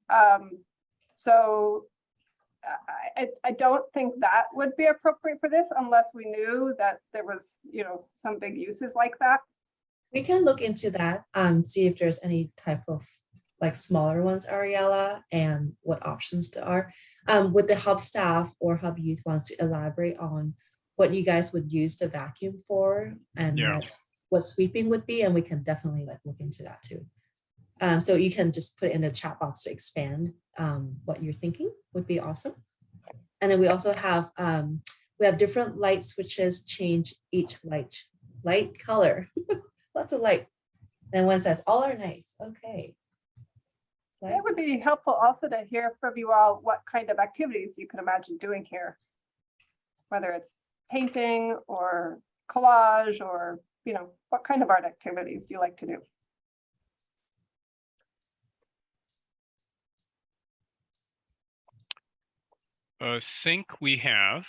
So I don't think that would be appropriate for this unless we knew that there was, some big uses like that. We can look into that, see if there's any type of like smaller ones, Ariella, and what options there are. Would the hub staff or hub youth wants to elaborate on what you guys would use the vacuum for and what sweeping would be, and we can definitely like look into that too. So you can just put it in the chat box to expand what you're thinking would be awesome. And then we also have different light switches change each light color. Lots of light. And one says all are nice. Okay. It would be helpful also to hear from you all what kind of activities you can imagine doing here. Whether it's painting or collage or, you know, what kind of art activities do you like to do? A sink we have,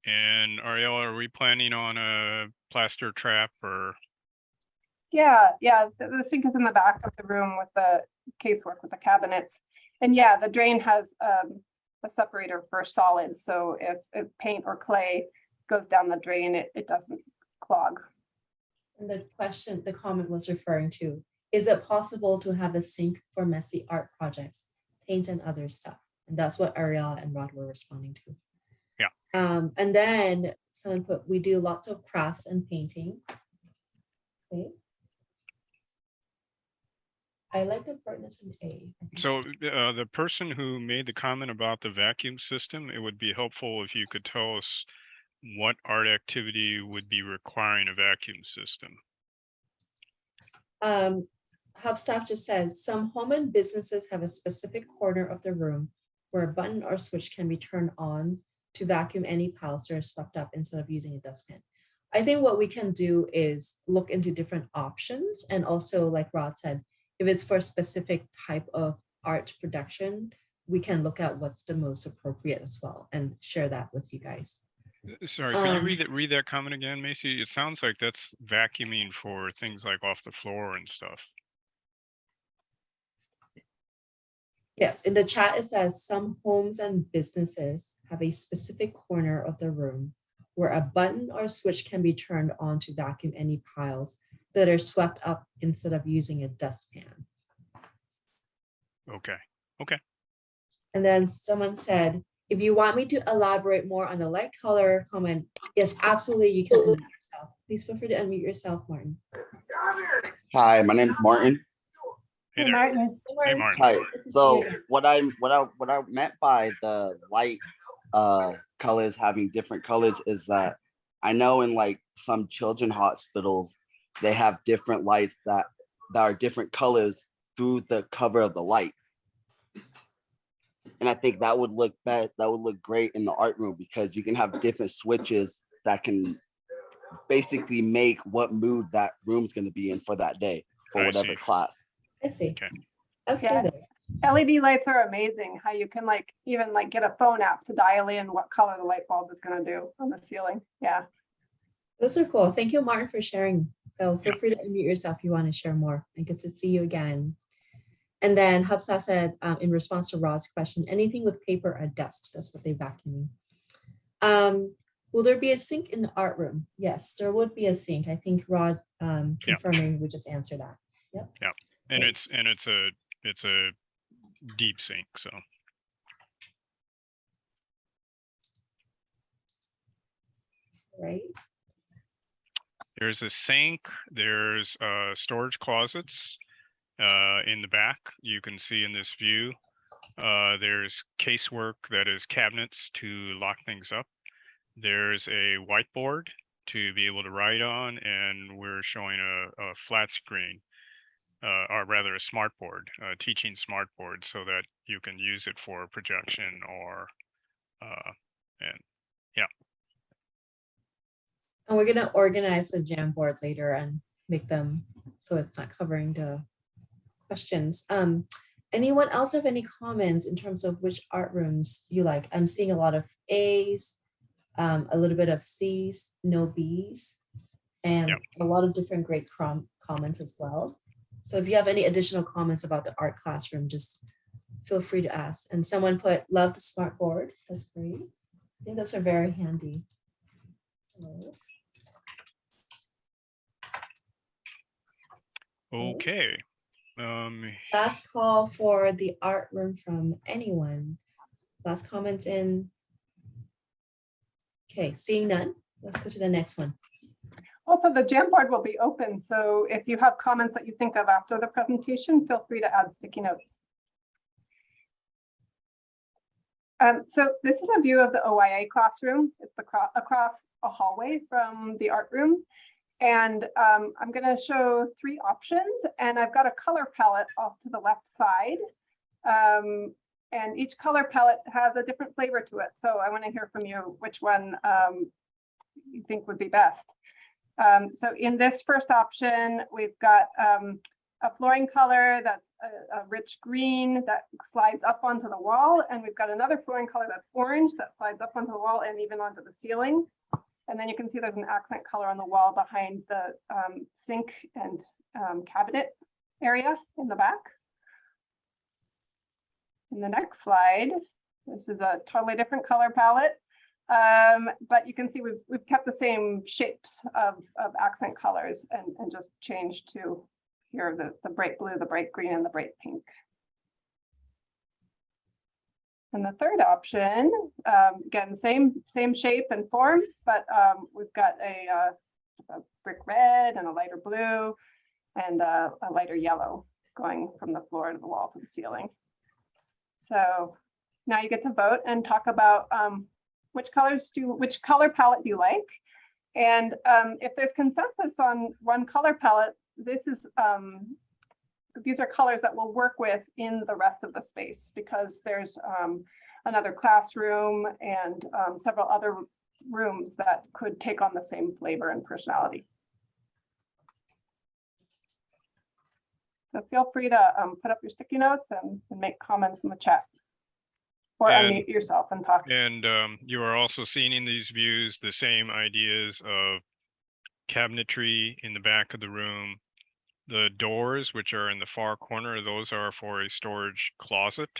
and Ariella, are we planning on a plaster trap or? Yeah, the sink is in the back of the room with the casework with the cabinets. And yeah, the drain has a separator for solids. So if paint or clay goes down the drain, it doesn't clog. And the comment was referring to, is it possible to have a sink for messy art projects, paint and other stuff? And that's what Ariella and Rod were responding to. Yeah. And then someone put, we do lots of crafts and painting. Okay. I like the partners in A. So the person who made the comment about the vacuum system, it would be helpful if you could tell us what art activity would be requiring a vacuum system. Hub staff just said, some home and businesses have a specific corner of the room where a button or switch can be turned on to vacuum any piles that are swept up instead of using a dustpan. I think what we can do is look into different options. And also, like Rod said, if it's for a specific type of art production, we can look at what's the most appropriate as well and share that with you guys. Sorry, can you read that comment again, Macy? It sounds like that's vacuuming for things like off the floor and stuff. Yes, in the chat it says some homes and businesses have a specific corner of the room where a button or switch can be turned on to vacuum any piles that are swept up instead of using a dustpan. Okay. And then someone said, if you want me to elaborate more on the light color comment, yes, absolutely, you can unmute yourself. Please feel free to unmute yourself, Martin. Hi, my name is Martin. Hey there. Martin. Hey, Martin. Hi. So what I meant by the light colors having different colors is that I know in like some children's hospitals they have different lights that are different colors through the cover of the light. And I think that would look great in the art room because you can have different switches that can basically make what mood that room's going to be in for that day for whatever class. I see. Okay. I've seen this. LED lights are amazing. How you can even get a phone app to dial in what color the light bulb is going to do on the ceiling. Yeah. Those are cool. Thank you, Martin, for sharing. So feel free to unmute yourself if you want to share more. And good to see you again. And then Hubstaff said, in response to Rod's question, anything with paper or dust, that's what they vacuuming. Will there be a sink in the art room? Yes, there would be a sink. I think Rod confirming we just answered that. Yep. Yeah. And it's a deep sink, so. Right. There's a sink, there's storage closets in the back. You can see in this view, there's casework that is cabinets to lock things up. There's a whiteboard to be able to write on, and we're showing a flat screen, or rather a smart board, a teaching smart board, so that you can use it for projection or, and yeah. And we're gonna organize the Jamboard later and make them so it's not covering the questions. Anyone else have any comments in terms of which art rooms you like? I'm seeing a lot of A's, a little bit of C's, no B's, and a lot of different great comments as well. So if you have any additional comments about the art classroom, just feel free to ask. And someone put, love the smart board. That's great. I think those are very handy. So. Okay. Last call for the art room from anyone. Last comments in. Okay, seeing none, let's go to the next one. Also, the Jamboard will be open. So if you have comments that you think of after the presentation, feel free to add sticky notes. So this is a view of the OYA classroom. It's across a hallway from the art room. And I'm going to show 3 options, and I've got a color palette off to the left side. And each color palette has a different flavor to it. So I want to hear from you which one you think would be best. So in this first option, we've got a flooring color that's a rich green that slides up onto the wall. And we've got another flooring color that's orange that slides up onto the wall and even onto the ceiling. And then you can see there's an accent color on the wall behind the sink and cabinet area in the back. In the next slide, this is a totally different color palette, but you can see we've kept the same shapes of accent colors and just changed to here the bright blue, the bright green, and the bright pink. And the third option, again, same shape and form, but we've got a brick red and a lighter blue and a lighter yellow going from the floor to the wall to the ceiling. So now you get to vote and talk about which color palette do you like? And if there's consensus on one color palette, these are colors that we'll work with in the rest of the space, because there's another classroom and several other rooms that could take on the same flavor and personality. So feel free to put up your sticky notes and make comments in the chat, or unmute yourself and talk. And you are also seeing in these views the same ideas of cabinetry in the back of the room. The doors, which are in the far corner, those are for a storage closet.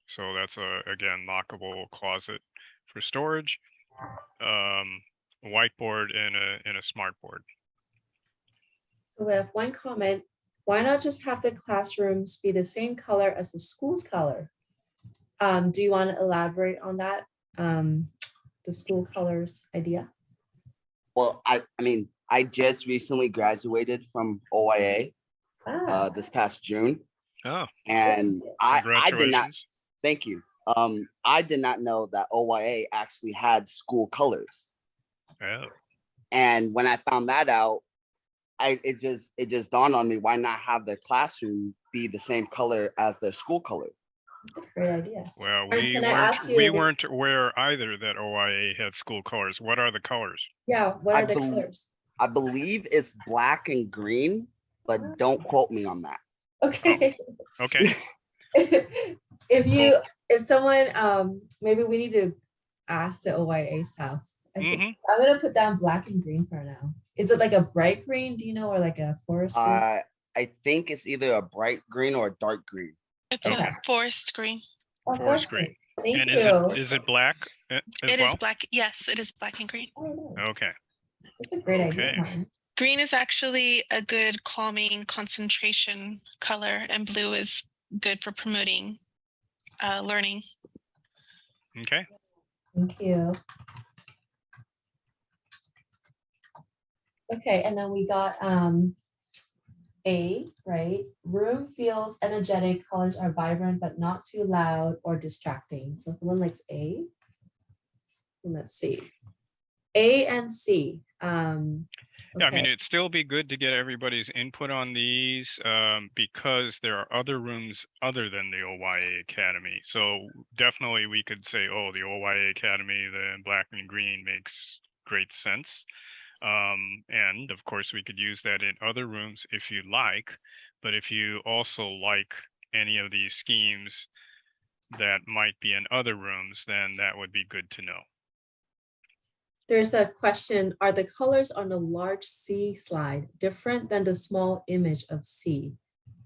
So that's again, lockable closet for storage. A whiteboard and a smart board. So we have one comment. Why not just have the classrooms be the same color as the school's color? Do you want to elaborate on that? The school colors idea? Well, I mean, I just recently graduated from OYA this past June. Oh, and I did not, congratulations. thank you. I did not know that OYA actually had school colors. Oh. And when I found that out, it just dawned on me, why not have the classroom be the same color as their school color? That's a great idea. Well, And we weren't aware either that OYA had school colors. What are the colors? Yeah, what I are the believe- colors? I believe it's black and green, but don't quote me on that. Okay. Okay. if someone, maybe we need to ask the OYA staff. I'm gonna put down black and green for now. Is it like a bright green, do you know, or like a forest green? I think it's either a bright green or a dark green. It's a forest green. Oh, Forest green. Thank And you. is it black as It well? is black. Yes, it is black and green. Oh, nice. Okay. That's a great Okay. idea, Martin. Green is actually a good calming concentration color, and blue is good for promoting learning. Okay. Thank you. Okay, and then we got A, right? Room feels energetic, colors are vibrant, but not too loud or distracting. So if someone likes A, and let's see. A and C. Yeah, I mean, it'd still be good to get everybody's input on these because there are other rooms other than the OYA Academy. So definitely we could say, oh, the OYA Academy, the black and green makes great sense. And of course, we could use that in other rooms if you like. But if you also like any of these schemes that might be in other rooms, then that would be good to know. There's a question, are the colors on the large C slide different than the small image of C?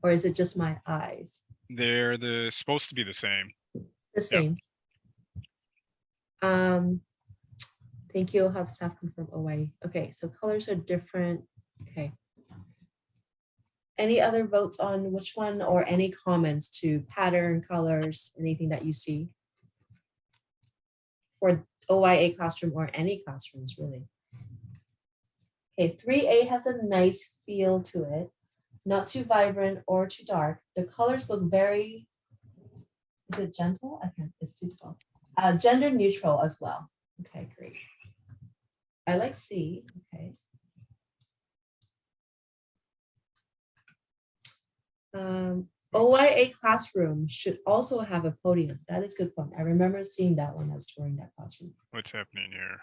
Or is it just my eyes? They're supposed to be the same. The same. Thank you. I'll have staff confirm away. Okay, so colors are different. Okay. Any other votes on which one, or any comments to pattern, colors, anything that you see for OYA classroom or any classrooms really? Okay, 3A has a nice feel to it, not too vibrant or too dark. The colors look very, is it gentle? I can't, it's too small. Gender neutral as well. Okay, great. I like C. Okay. OYA classroom should also have a podium. That is a good point. I remember seeing that when I was touring that classroom. What's happening here?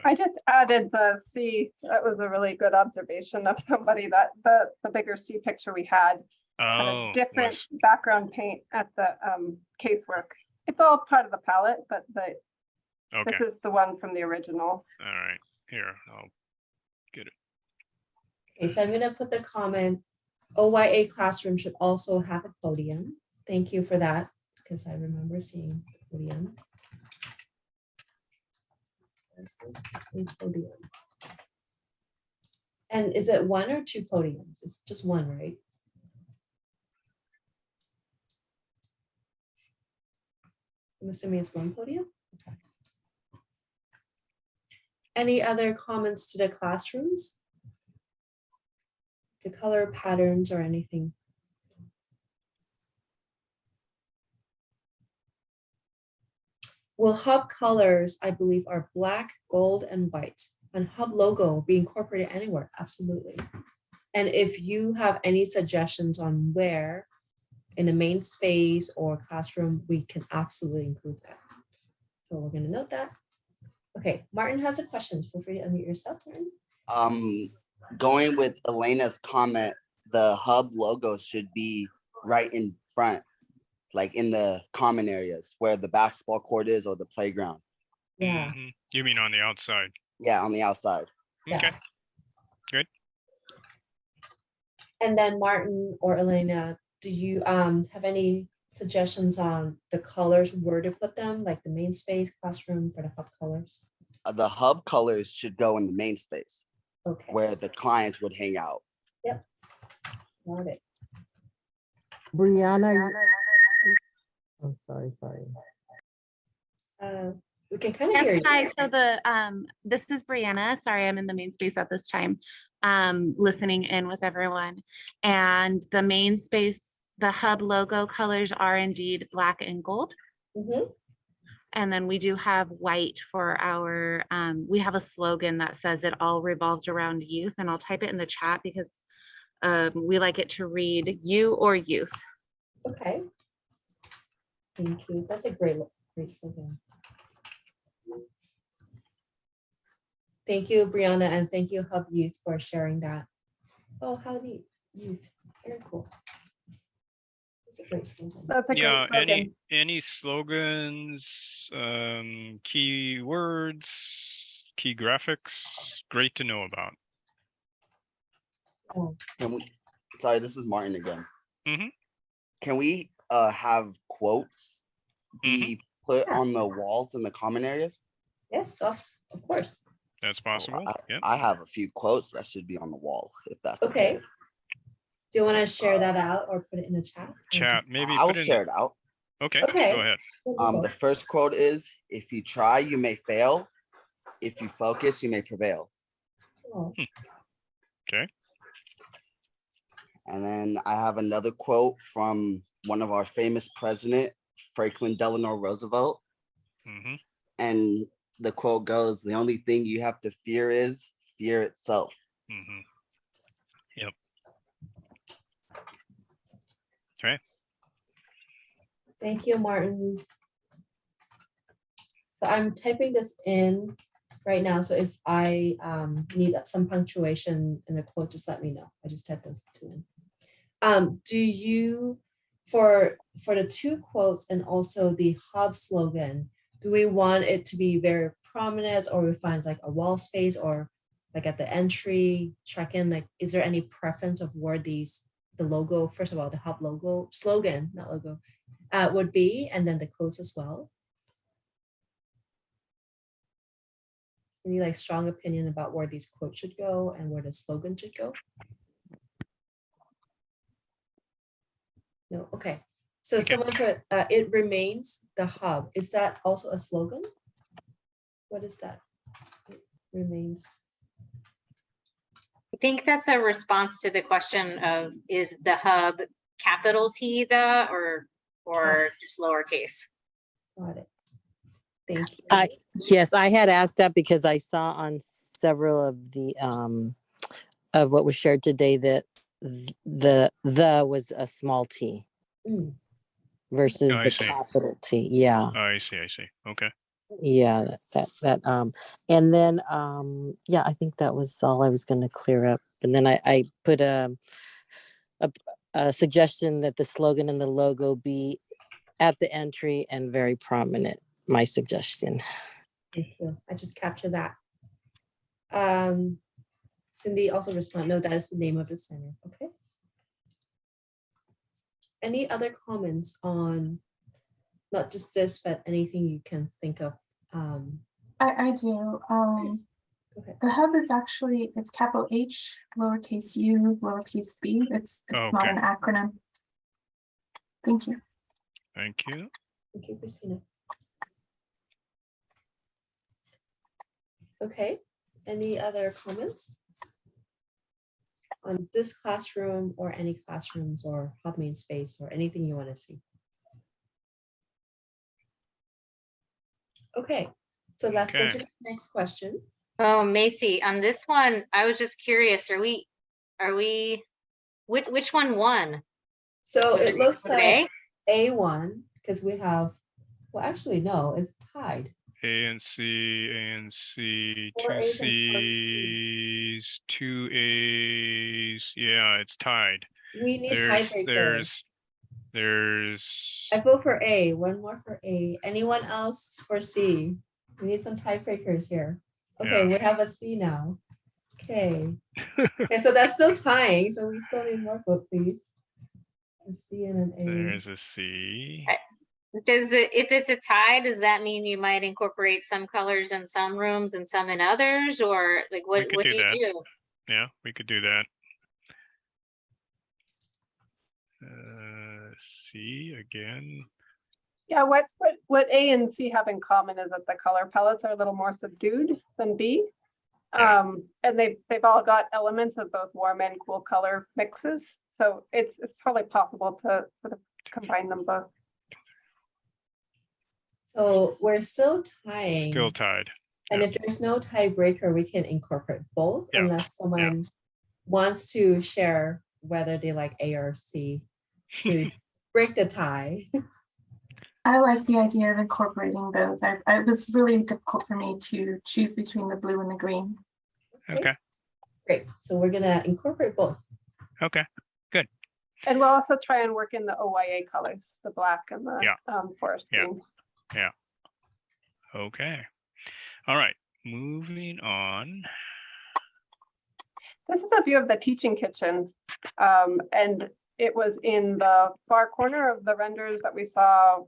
I just added the C. That was a really good observation of somebody, that the bigger C picture we had had Oh, a different was, background paint at the casework. It's all part of the palette, but okay, this is the one from the original. all right, here, I'll get it. Okay, so I'm gonna put the comment, OYA classroom should also have a podium. Thank you for that, because I remember seeing the podium. A podium. And is it one or two podiums? It's just one, right? I'm assuming it's one podium. Okay. Any other comments to the classrooms? The color patterns or anything? Well, hub colors, I believe, are black, gold, and white. And hub logo be incorporated anywhere, absolutely. And if you have any suggestions on where in the main space or classroom, we can absolutely include that. So we're going to note that. Okay, Martin has a question. Feel free to unmute yourself, Martin. Going with Elena's comment, the hub logo should be right in front, like in the common areas where the basketball court is or the playground. Yeah. You mean on the outside? Yeah, on the outside. Okay, Yeah. good. And then Martin or Elena, do you have any suggestions on the colors, where to put them, like the main space, classroom for the hub colors? The hub colors should go in the main space Okay. where the clients would hang out. Yep. Got it. Brianna. I'm sorry. We can kind of hear Yes, you. hi. So this is Brianna. Sorry, I'm in the main space at this time, listening in with everyone. And the main space, the hub logo colors are indeed black and gold. Mhm. And then we do have white for our, we have a slogan that says it all revolves around youth, and I'll type it in the chat because we like it to read you or youth. Okay. Thank you. That's a great slogan. Thank you, Brianna, and thank you, Hub Youth, for sharing that. Oh, how neat. Youth. Very cool. That's a great slogan. That's a Yeah, great slogan. any slogans, key words, key graphics, great to know about. Oh, Can we, sorry, this is Martin again. Mhm. Can we have quotes be put Yeah. on the walls in the common areas? yes, of course. That's Oh, possible. Yep. I have a few quotes that should be on the wall, if that's Okay. okay. Do you want to share that out or put it in the chat? Or Chat, just- maybe I will put in. share it out. Okay, Okay. go ahead. The first quote is, if you try, you may fail. If you focus, you may prevail. Oh, Okay. And then I have another quote from one of our famous president, Franklin Delano Roosevelt. Mhm. And the quote goes, the only thing you have to fear is fear itself. Mhm. Yep. Okay. thank you, Martin. So I'm typing this in right now. So if I need some punctuation in the quote, just let me know. I just typed those two in. Do you, for the two quotes and also the hub slogan, do we want it to be very prominent, or we find like a wall space, or like at the entry check-in? Like, is there any preference of where the logo, first of all, the hub logo slogan, not logo, would be, and then the quotes as well? Any like strong opinion about where these quotes should go and where the slogan should go? No, okay. So Okay. someone put, it remains the hub. Is that also a slogan? What is that? It remains. I think that's a response to the question of, is the hub capital T the or just lowercase? Got it. Thank you. Yes, I had asked that because I saw on several of the of what was shared today that the was a small t Mm. versus I the see. capital T. Yeah. I see. I see. Okay. Yeah, that and then yeah, I think that was all I was going to clear up. And then I put a suggestion that the slogan and the logo be at the entry and very prominent. My suggestion. Thank you. I just captured that. Cindy also responded, no, that is the name of the center. Okay. Any other comments on not just this, but anything you can think of? I do. Go ahead. The hub is actually, it's capital H, lowercase u, lowercase b. It's not Okay. an acronym. Thank you. Thank you. Thank you, Christina. Okay. Any other comments on this classroom or any classrooms or hub main space or anything you want to see? Okay, so let's go to the next question. Oh, Macy, on this one, I was just curious, which one won? So Was it looks was it like A1 because we have, well, actually, no, it's tied. A and C, 4 two A's and 4 C's. C's, two A's. Yeah, it's tied. We need There's tiebreakers. I there's vote for A, one more for A. Anyone else for C? We need some tiebreakers here. Okay, Yeah. we have a C now. Okay. Okay, so that's still tying, so we still need more vote, please. A C and an A. There's a C. if it's a tie, does that mean you might incorporate some colors in some rooms and some in others, or like what could do do you that. do? Yeah, we could do that. C again. Yeah, what A and C have in common is that the color palettes are a little more subdued than B. Yeah. And they've all got elements of both warm and cool color mixes. So it's totally possible to sort of combine them both. So we're still tying. Still tied. And Yeah. if there's no tiebreaker, we can incorporate both Yeah. unless someone wants to share whether they like A or C to break the tie. I like the idea of incorporating both. It was really difficult for me to choose between the blue and the green. Okay. Great. So we're going to incorporate both. Okay. Good. And we'll also try and work in the OYA colors, the black and the forest Yeah. green. Yeah. Okay. All right. Moving on. This is a view of the teaching kitchen. And it was in the far corner of the renders that we saw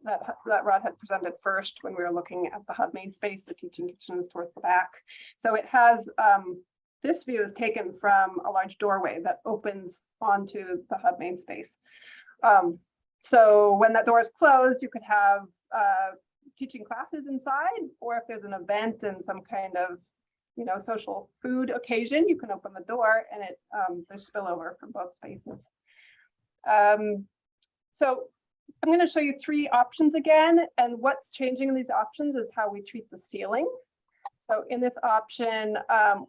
that Rod had presented first when we were looking at the hub main space. The teaching kitchen is towards the back. So it has, this view is taken from a large doorway that opens onto the hub main space. So when that door is closed, you could have teaching classes inside, or if there's an event and some kind of social food occasion, you can open the door and there's spillover from both spaces. So I'm going to show you three options again, and what's changing in these options is how we treat the ceiling. So in this option,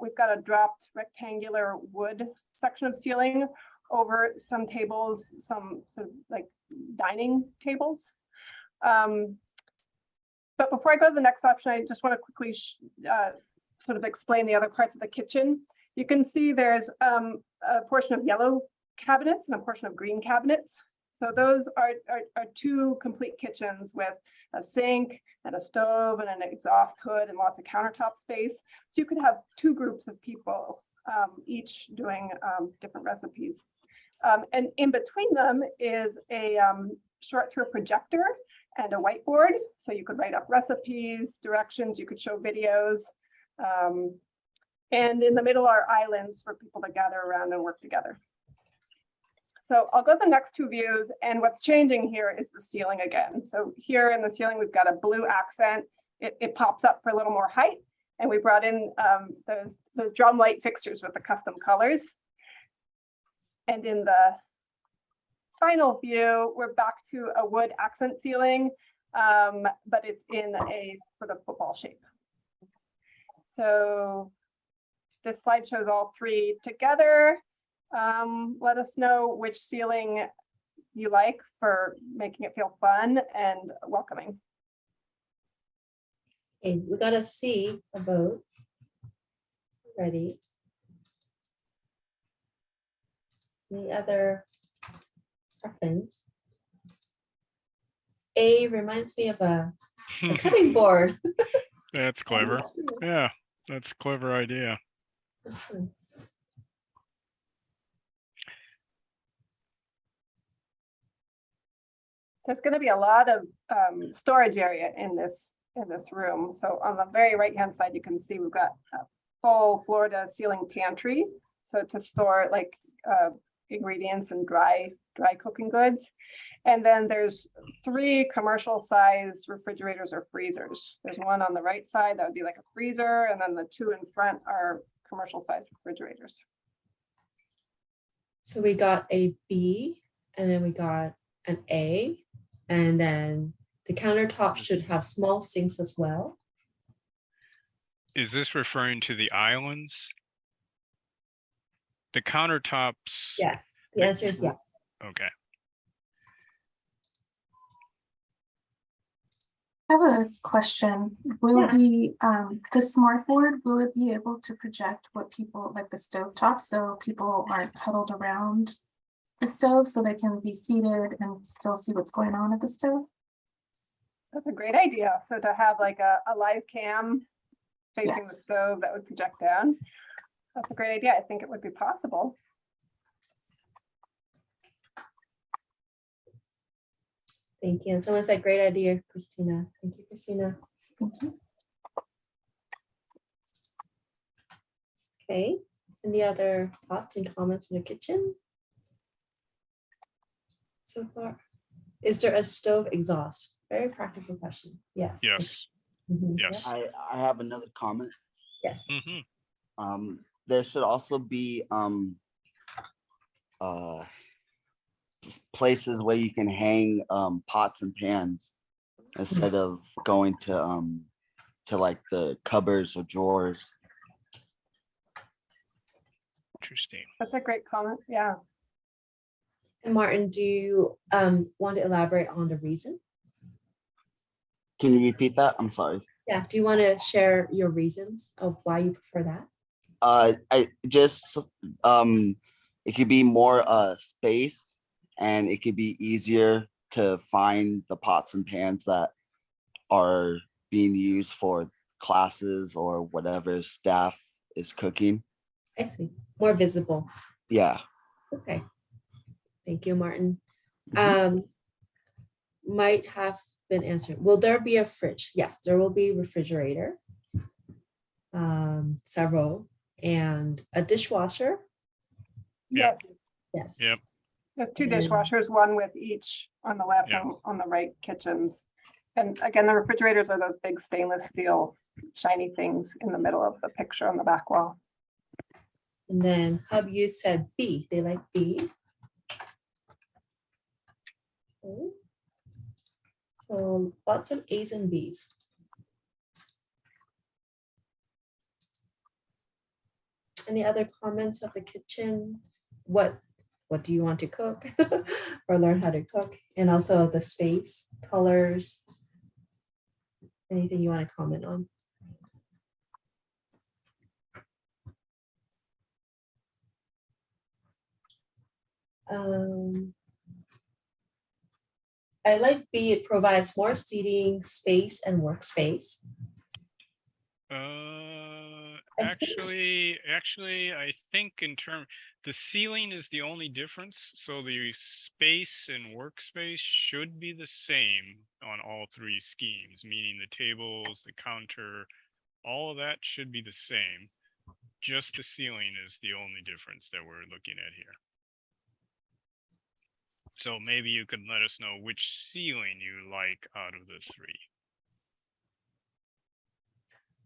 we've got a dropped rectangular wood section of ceiling over some tables, some sort of like dining tables. But before I go to the next option, I just want to quickly sort of explain the other parts of the kitchen. You can see there's a portion of yellow cabinets and a portion of green cabinets. So those are two complete kitchens with a sink and a stove and an exhaust hood and lots of countertop space. So you could have two groups of people, each doing different recipes. And in between them is a short through projector and a whiteboard. So you could write up recipes, directions, you could show videos. And in the middle are islands for people to gather around and work together. So I'll go to the next two views, and what's changing here is the ceiling again. So here in the ceiling, we've got a blue accent. It pops up for a little more height, and we brought in those drum light fixtures with the custom colors. And in the final view, we're back to a wood accent ceiling but it's in a sort of football shape. So this slide shows all three together. Let us know which ceiling you like for making it feel fun and welcoming. Okay, we got to see a vote. Ready? Any other preference? A reminds me of a cutting board. That's clever. Yeah, that's a clever idea. That's fun. There's going to be a lot of storage area in this room. So on the very right hand side, you can see we've got a full floor to ceiling pantry. So to store like ingredients and dry cooking goods. And then there's 3 commercial size refrigerators or freezers. There's one on the right side that would be like a freezer, and then the 2 in front are commercial size refrigerators. So we got a B, and then we got an A, and then the countertop should have small sinks as well. Is this referring to the islands? The countertops? Yes, the answer is yes. Okay. I have a question. Will the smart board, will it be able to project what people like the stove top, so people aren't huddled around the stove, so they can be seated and still see what's going on at the stove? That's a great idea. So to have like a live cam facing the stove that would project down. That's a great idea. I think it would be possible. Thank you. And someone said, great idea, Christina. Thank you, Christina. Thank you. Okay. Any other thoughts and comments in the kitchen so far? Is there a stove exhaust? Very practical question. Yes. Yes. Mhm. Yes. Yeah. I have another comment. Yes. There should also be places where you can hang pots and pans instead of going to like the cupboards or drawers. Interesting. That's a great comment. Yeah. And Martin, do you want to elaborate on the reason? Can you repeat that? I'm sorry. Yeah. Do you want to share your reasons of why you prefer that? I just it could be more space, and it could be easier to find the pots and pans that are being used for classes or whatever staff is cooking. I see. More visible. Yeah. Okay. Thank you, Martin. Mhm. Might have been answered. Will there be a fridge? Yes, there will be a refrigerator. Several. And a dishwasher. Yes. Yes. Yep. There's 2 And- dishwashers, one with each on the left Yeah. and on the right kitchens. And again, the refrigerators are those big stainless steel shiny things in the middle of the picture on the back wall. And then Hub, you said B. They like B. Okay. So lots of A's and B's. Any other comments of the kitchen? What do you want to cook or learn how to cook? And also the space, colors, anything you want to comment on? I like B, it provides more seating space and workspace. Actually, I think the ceiling is the only difference. So the space and workspace should be the same on all 3 schemes, meaning the tables, the counter, all of that should be the same. Just the ceiling is the only difference that we're looking at here. So maybe you could let us know which ceiling you like out of the 3.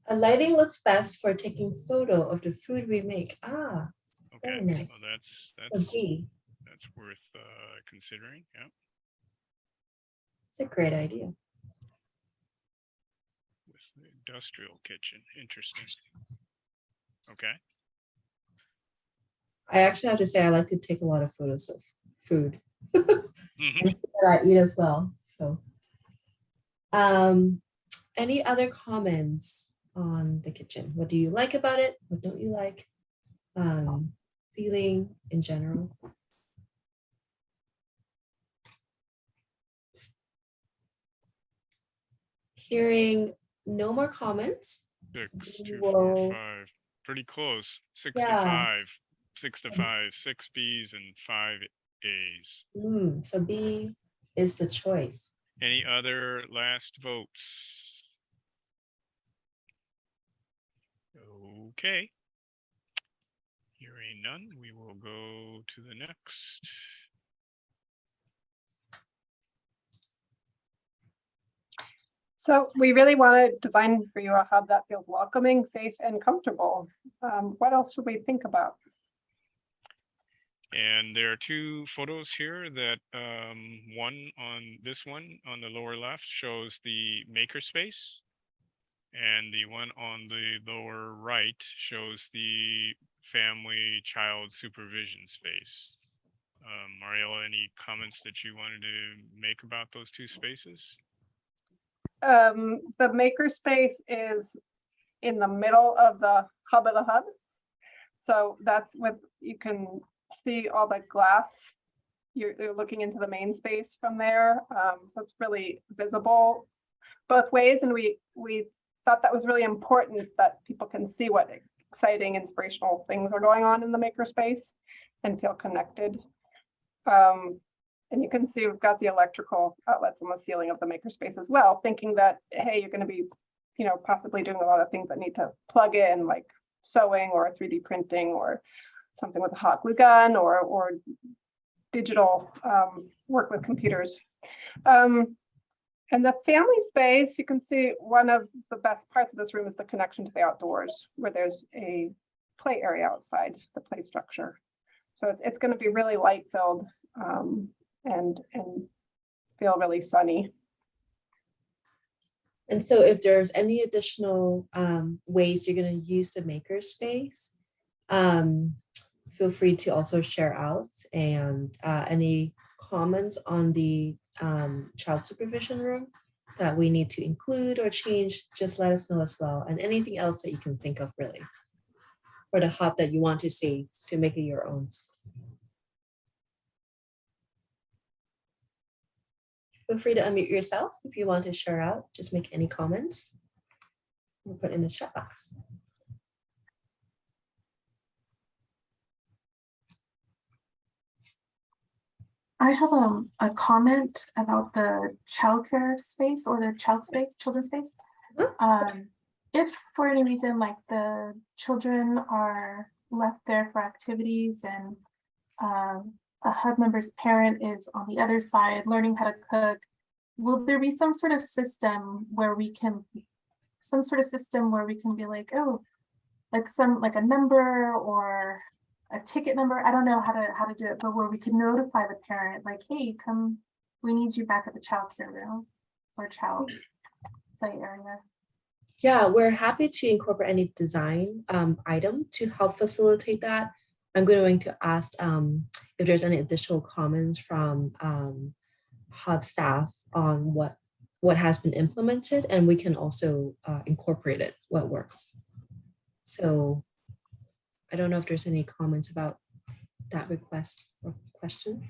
A lighting looks best for taking photo of the food we make. Ah, Okay, very nice. so Okay, that's worth considering. Yeah. it's a great idea. industrial kitchen. Interesting. Okay. I actually have to say I like to take a lot of photos of food Mhm. that I eat as well. So, any other comments on the kitchen? What do you like about it? What don't you like? Feeling in general. Hearing no more comments. 6, we 2, 4, will- 5. Pretty close. 6 to Yeah. 5. 6 to 5. 6 Bs and 5 As. So B is the choice. Any other last votes? Okay. Hearing none, we will go to the next. So we really want to design for you a hub that feels welcoming, safe, and comfortable. What else should we think about? And there are 2 photos here that one on the lower left shows the makerspace, and the one on the lower right shows the family child supervision space. Mariela, any comments that you wanted to make about those 2 spaces? The makerspace is in the middle of the hub of the hub. So that's what you can see all the glass. You're looking into the main space from there. So it's really visible both ways. And we thought that was really important that people can see what exciting, inspirational things are going on in the makerspace and feel connected. And you can see we've got the electrical outlets on the ceiling of the makerspace as well, thinking that, hey, you're going to be, possibly doing a lot of things that need to plug in, like sewing or 3D printing or something with a hot glue gun or digital work with computers. And the family space, you can see one of the best parts of this room is the connection to the outdoors, where there's a play area outside the play structure. So it's going to be really light filled and feel really sunny. And so if there's any additional ways you're going to use the makerspace, feel free to also share out, and any comments on the child supervision room that we need to include or change, just let us know as well. And anything else that you can think of really for the hub that you want to see to make it your own. Feel free to unmute yourself if you want to share out, just make any comments. We'll put in the chat box. I have a comment about the childcare space or the children's space. If for any reason, like the children are left there for activities and a hub member's parent is on the other side learning how to cook, will there be some sort of system where we can be like, oh, like a number or a ticket number? I don't know how to do it, but where we can notify the parent, like, hey, come, we need you back at the childcare room or child play area. Yeah, we're happy to incorporate any design item to help facilitate that. I'm going to ask if there's any additional comments from hub staff on what has been implemented, and we can also incorporate it, what works. So I don't know if there's any comments about that request or question.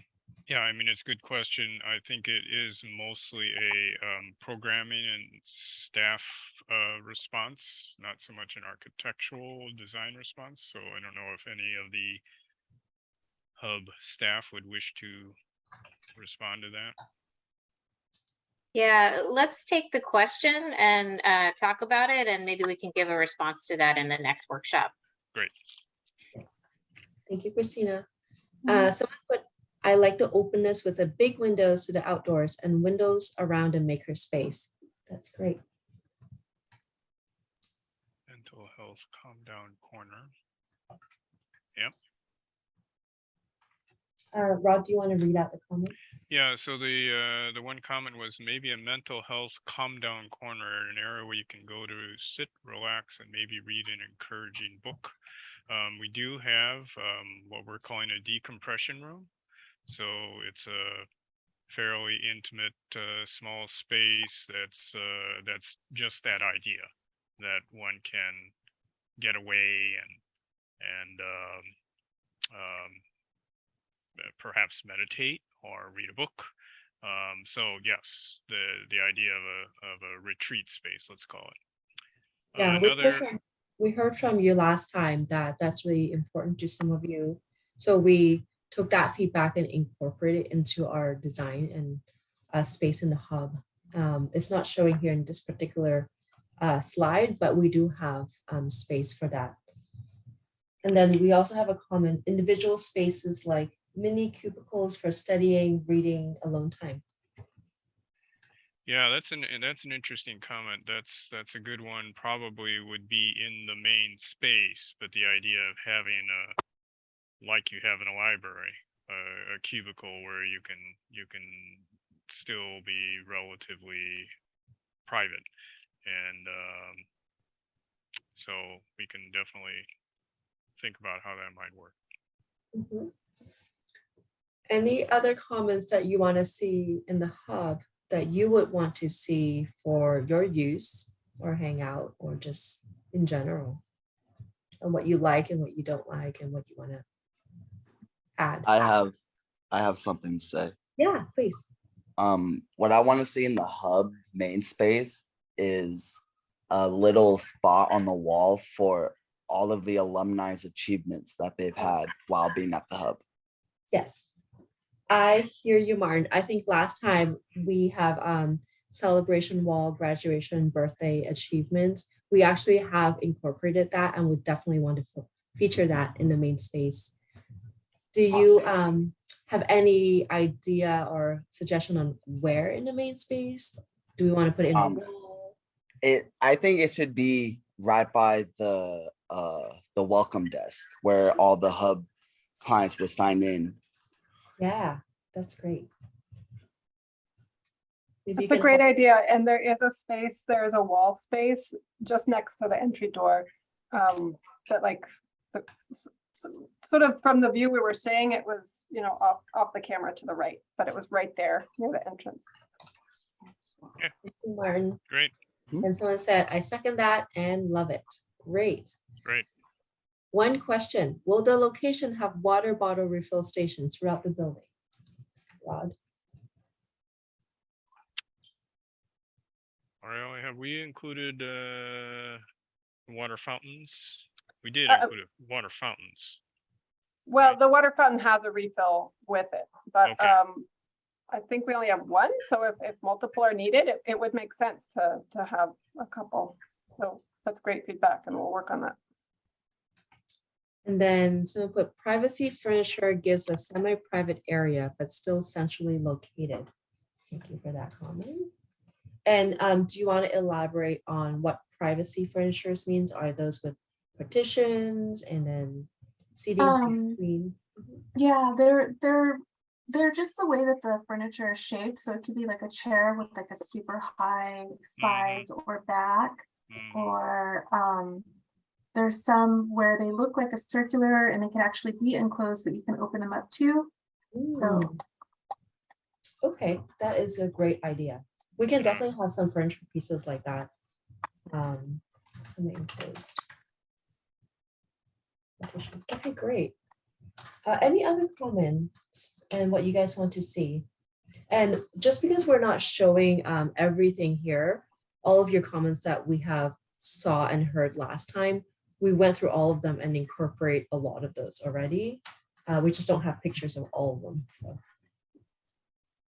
Yeah, I mean, it's a good question. I think it is mostly a programming and staff response, not so much an architectural design response. So I don't know if any of the hub staff would wish to respond to that. Yeah, let's take the question and talk about it, and maybe we can give a response to that in the next workshop. Great. Thank you, Christina. Someone put, I like the openness with the big windows to the outdoors and windows around a maker space. That's great. Mental health calm down corner. Yep. Rod, do you want to read out the comment? Yeah, so the one comment was maybe a mental health calm down corner, an area where you can go to sit, relax, and maybe read an encouraging book. We do have what we're calling a decompression room. So it's a fairly intimate, small space that's just that idea that one can get away and perhaps meditate or read a book. So yes, the idea of a retreat space, let's call it. Yeah, Another. we heard from you last time that that's really important to some of you. So we took that feedback and incorporated it into our design and space in the hub. It's not showing here in this particular slide, but we do have space for that. And then we also have a comment, individual spaces like mini cubicles for studying, reading, alone time. Yeah, that's an interesting comment. That's a good one. Probably would be in the main space, but the idea of having like you have in a library, a cubicle where you can still be relatively private, and so we can definitely think about how that might work. Mm-hmm. Any other comments that you want to see in the hub that you would want to see for your use or hangout or just in general, and what you like and what you don't like and what you want to add? I have something to say. Yeah, please. What I want to see in the hub main space is a little spot on the wall for all of the alumni's achievements that they've had while being at the hub. Yes, I hear you, Martin. I think last time we have celebration wall, graduation, birthday achievements. We actually have incorporated that and would definitely want to feature that in the main space. Do you have any idea or suggestion on where in the main space? Do we want to put it in a wall? I think it should be right by the welcome desk where all the hub clients will sign in. Yeah, that's great. That's a great idea. And there is a space, there is a wall space just next to the entry door that like sort of from the view we were seeing, it was, you know, off the camera to the right, but it was right there near the entrance. Yeah. Thank you, Martin. Great. And someone said, I second that and love it. Great. Great. One question, will the location have water bottle refill stations throughout the building? Rod? Ariel, have we included water fountains? We did include water fountains. Well, right? the water fountain has a refill with it, but Okay. I think we only have one. So if multiple are needed, it would make sense to have a couple. So that's great feedback and we'll work on that. And then someone put privacy furniture gives a semi-private area, but still centrally located. Thank you for that comment. And do you want to elaborate on what privacy furnitures means? Are those with partitions and then seating between? Yeah, they're just the way that the furniture is shaped. So it could be like a chair with like a super high sides or back, or there's some where they look like a circular and they can actually be enclosed, but you can open them up too. So okay, that is a great idea. We can definitely have some furniture pieces like that. Enclosed. Okay, great. Any other comments and what you guys want to see? And just because we're not showing everything here, all of your comments that we have saw and heard last time, we went through all of them and incorporate a lot of those already. We just don't have pictures of all of them.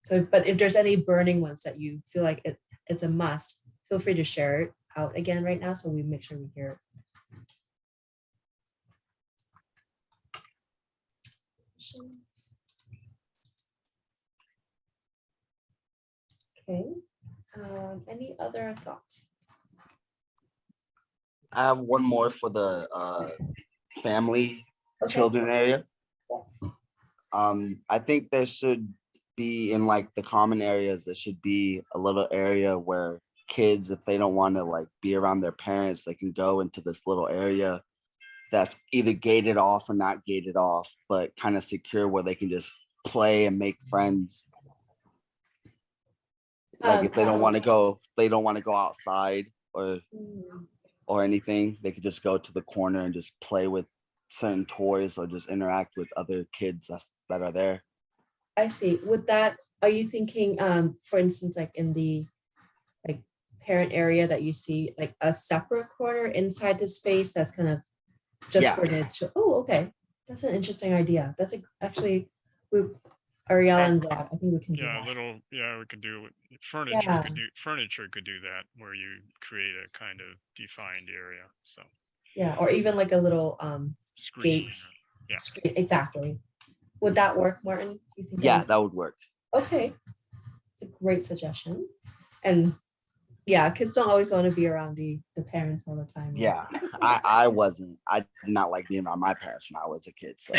So, but if there's any burning ones that you feel like it's a must, feel free to share it out again right now so we make sure we hear it. Okay, any other thoughts? I have one more for the family children area. I think there should be in like the common areas, there should be a little area where kids, if they don't want to like be around their parents, they can go into this little area that's either gated off or not gated off, but kind of secure where they can just play and make friends. Like if they don't want to go, outside or anything, they could just go to the corner and just play with certain toys or just interact with other kids that are there. I see. With that, are you thinking, for instance, like in the like parent area that you see like a separate corner inside the space that's kind of just for the oh, okay. That's an interesting idea. That's actually Ariella and Rob, I think we can do that. We could do furniture. Yeah. Furniture could do that where you create a kind of defined area. So yeah, or even like a little screen. gate. Yeah. Screen, exactly. Would that work, Martin? You think? Yeah, that would work. Okay, it's a great suggestion. And yeah, kids don't always want to be around the parents all the time. Right? Yeah, I did not like being around my parents when I was a kid. So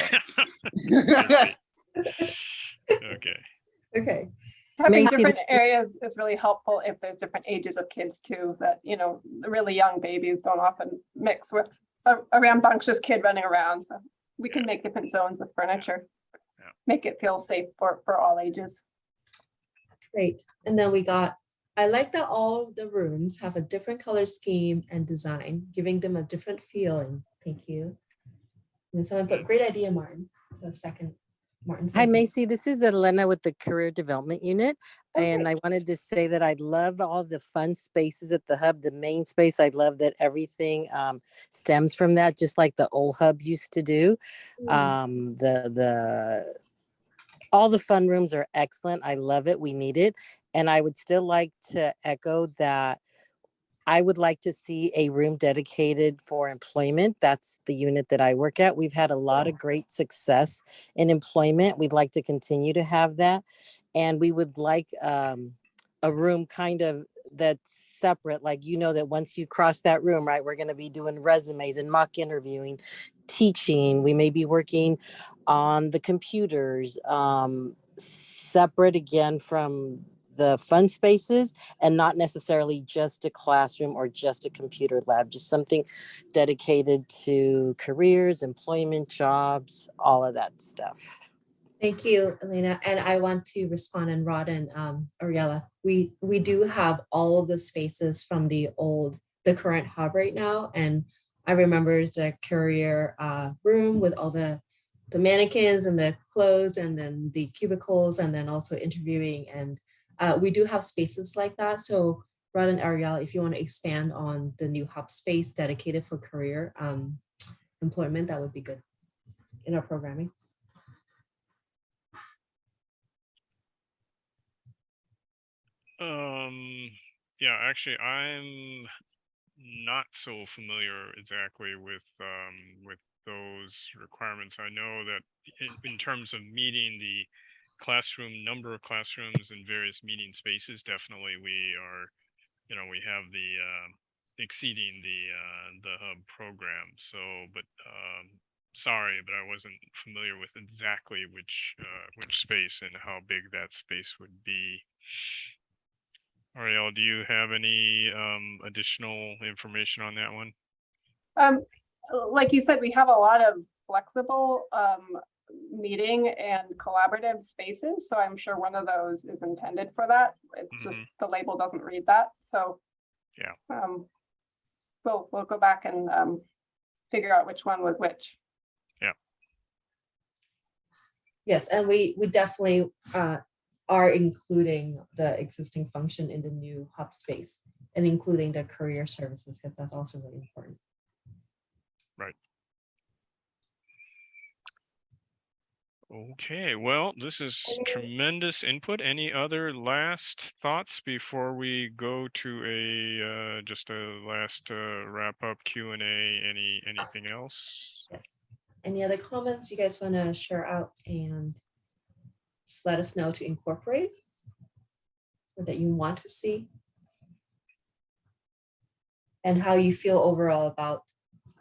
okay. Having different areas is really helpful if there's different ages of kids too, that, you know, the really young babies don't often mix with a rambunctious kid running around. So we can make different zones with furniture, make it feel safe for all ages. Great. And then I like that all the rooms have a different color scheme and design, giving them a different feeling. Thank you. And then someone put great idea, Martin. So second, Martin. Hi, Macy. This is Elena with the Career Development Unit. Okay. And I wanted to say that I love all the fun spaces at the hub, the main space. I love that everything stems from that, just like the old hub used to do. All the fun rooms are excellent. I love it. We need it. And I would still like to echo that I would like to see a room dedicated for employment. That's the unit that I work at. We've had a lot of great success in employment. We'd like to continue to have that. And we would like a room kind of that's separate. Like, you know, that once you cross that room, right, we're going to be doing resumes and mock interviewing, teaching. We may be working on the computers, separate again from the fun spaces, and not necessarily just a classroom or just a computer lab, just something dedicated to careers, employment, jobs, all of that stuff. Thank you, Elena. And I want to respond, and Rod and Ariella. We do have all of the spaces from the current hub right now. And I remember the career room with all the mannequins and the clothes, and then the cubicles, and then also interviewing. And we do have spaces like that. So Rod and Ariella, if you want to expand on the new hub space dedicated for career employment, that would be good in our programming. Yeah, actually, I'm not so familiar exactly with those requirements. I know that in terms of meeting the number of classrooms and various meeting spaces, definitely we are, you know, we have the exceeding the hub program. So, but sorry, but I wasn't familiar with exactly which space and how big that space would be. Ariel, do you have any additional information on that one? Like you said, we have a lot of flexible meeting and collaborative spaces. So I'm sure one of those is intended for that. It's just the label doesn't read that. So yeah, we'll go back and figure out which one was which. Yeah. Yes, and we definitely are including the existing function in the new hub space, and including the career services, because that's also really important. Right. Okay, well, this is tremendous input. Any other last thoughts before we go to just a last wrap up Q&A? Anything else? Yes. Any other comments you guys want to share out and just let us know to incorporate or that you want to see, and how you feel overall about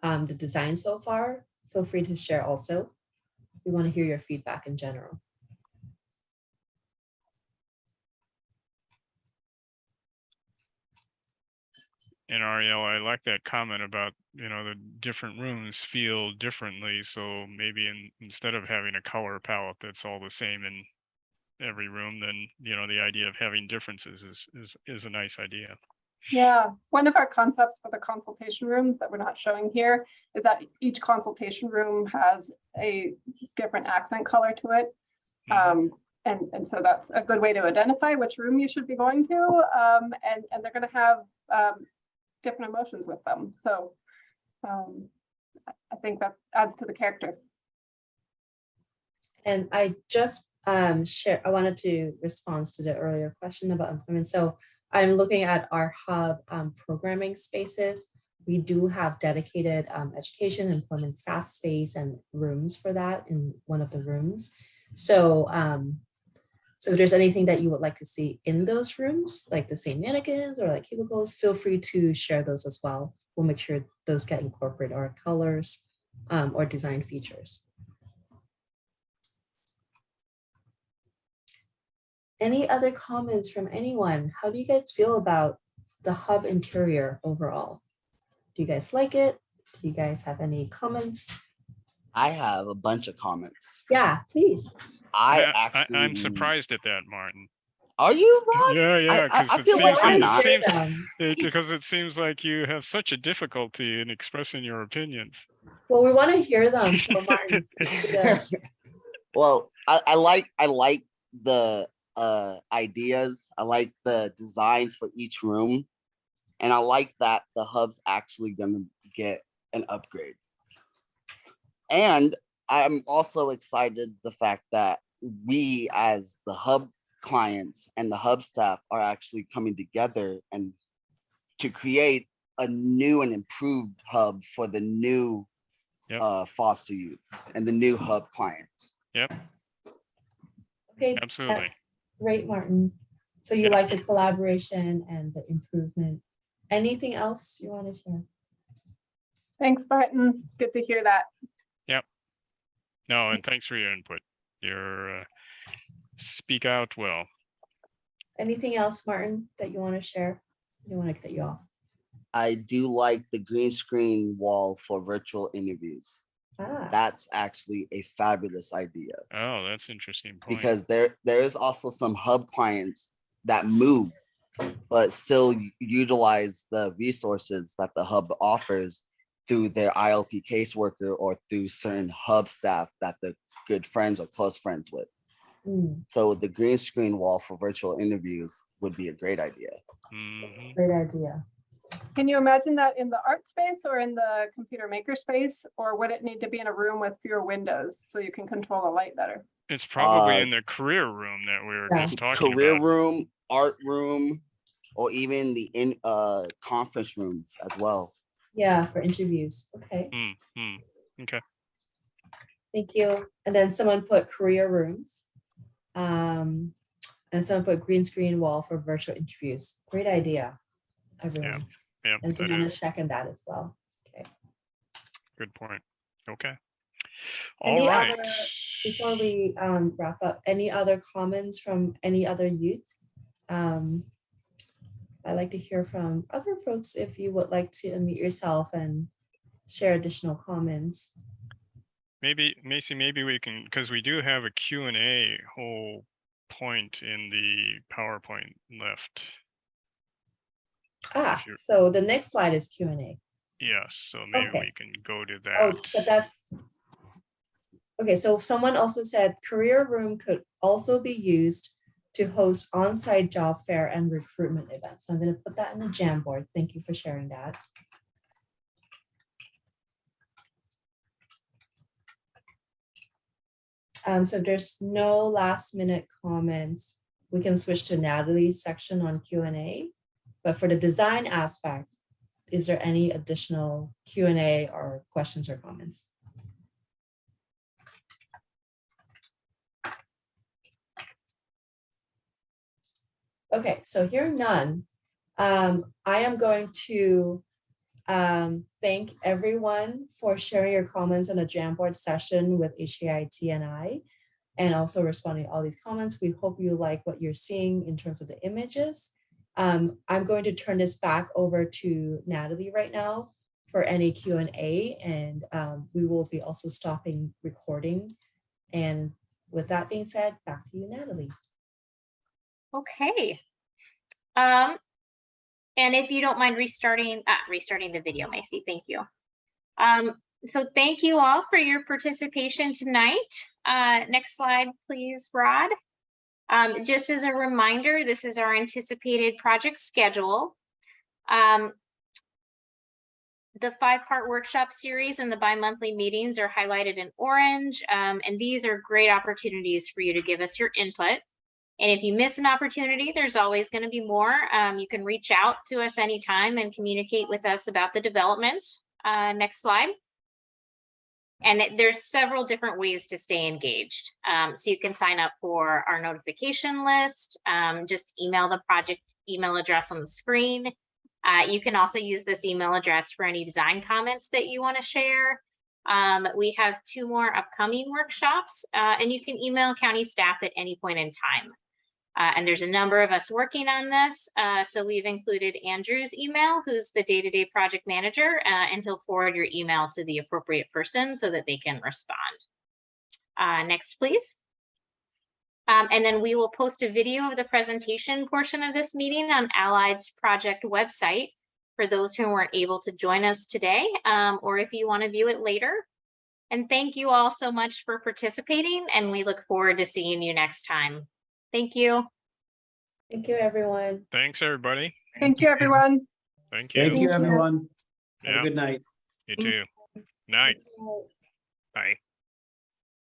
the design so far? Feel free to share also. we want to hear your feedback in general. And Ariel, I like that comment about, the different rooms feel differently. So maybe instead of having a color palette that's all the same in every room, then, the idea of having differences is a nice idea. Yeah, one of our concepts for the consultation rooms that we're not showing here is that each consultation room has a different accent color to it. And so that's a good way to identify which room you should be going to. And they're going to have different emotions with them. So I think that adds to the character. And I just I wanted to respond to the earlier question about employment. So I'm looking at our hub programming spaces. We do have dedicated education, employment staff space and rooms for that in one of the rooms. So, so if there's anything that you would like to see in those rooms, like the same mannequins or like cubicles, feel free to share those as well. We'll make sure those get incorporated our colors or design features. Any other comments from anyone? How do you guys feel about the hub interior overall? Do you guys like it? Do you guys have any comments? I have a bunch of comments. Yeah, please. I'm surprised at that, Martin. Are you, Ron? Yeah. I feel like I'm not. Because it seems like you have such a difficulty in expressing your opinions. Well, we want to hear them. So Martin, well, I like the ideas. I like the designs for each room, and I like that the hub's actually gonna get an upgrade. And I'm also excited the fact that we as the hub clients and the hub staff are actually coming together and to create a new and improved hub for the new foster youth and the new hub clients. Yep. Okay, absolutely. That's great, Martin. So you like the collaboration and the improvement. Anything else you want to share? Thanks, Martin. Good to hear that. Yep. No, and thanks for your input. Your speak out well. Anything else, Martin, that you want to share? I don't want to cut you off. I do like the green screen wall for virtual interviews. That's actually a fabulous idea. Oh, that's interesting point. Because there is also some hub clients that move, but still utilize the resources that the hub offers through their ILP caseworker or through certain hub staff that they're good friends or close friends with. So the green screen wall for virtual interviews would be a great idea. Great idea. Can you imagine that in the art space or in the computer maker space, or would it need to be in a room with fewer windows so you can control the light better? It's probably in the career room that we were just talking about. Career room, art room, or even the conference rooms as well. Yeah, for interviews. Okay. Okay. Thank you. And then someone put career rooms. And someone put green screen wall for virtual interviews. Great idea, everyone. Yeah, and I'm going to second that as well. Okay. Good point. Okay. All right. Before we wrap up, any other comments from any other youth? I'd like to hear from other folks if you would like to unmute yourself and share additional comments. Maybe, Macy, maybe we can, because we do have a Q&A whole point in the PowerPoint left. So the next slide is Q&A. Yes, so maybe we can go to that. Oh, but that's, okay, so someone also said career room could also be used to host on-site job fair and recruitment events. So I'm going to put that in the Jamboard. Thank you for sharing that. So if there's no last minute comments, we can switch to Natalie's section on Q&A. But for the design aspect, is there any additional Q&A or questions or comments? Okay, so hearing none, I am going to thank everyone for sharing your comments on the Jamboard session with HKIT and I, and also responding to all these comments. We hope you like what you're seeing in terms of the images. I'm going to turn this back over to Natalie right now for any Q&A, and we will be also stopping recording. And with that being said, back to you, Natalie. Okay. And if you don't mind restarting the video, Macy, thank you. So thank you all for your participation tonight. Next slide, please, Rod. Just as a reminder, this is our anticipated project schedule. The 5-part workshop series and the bi-monthly meetings are highlighted in orange, and these are great opportunities for you to give us your input. And if you miss an opportunity, there's always going to be more. You can reach out to us anytime and communicate with us about the development. Next slide. And there's several different ways to stay engaged. So you can sign up for our notification list. Just email the project email address on the screen. You can also use this email address for any design comments that you want to share. We have 2 more upcoming workshops, and you can email county staff at any point in time. And there's a number of us working on this. So we've included Andrew's email, who's the day-to-day project manager, and he'll forward your email to the appropriate person so that they can respond. Next, please. And then we will post a video of the presentation portion of this meeting on Allied's project website for those who weren't able to join us today, or if you want to view it later. And thank you all so much for participating, and we look forward to seeing you next time. Thank you. Thank you, everyone. Thanks, everybody. Thank you, everyone. Thank you. Thank you, everyone. Have Yeah. a good night. You too. Night. Bye.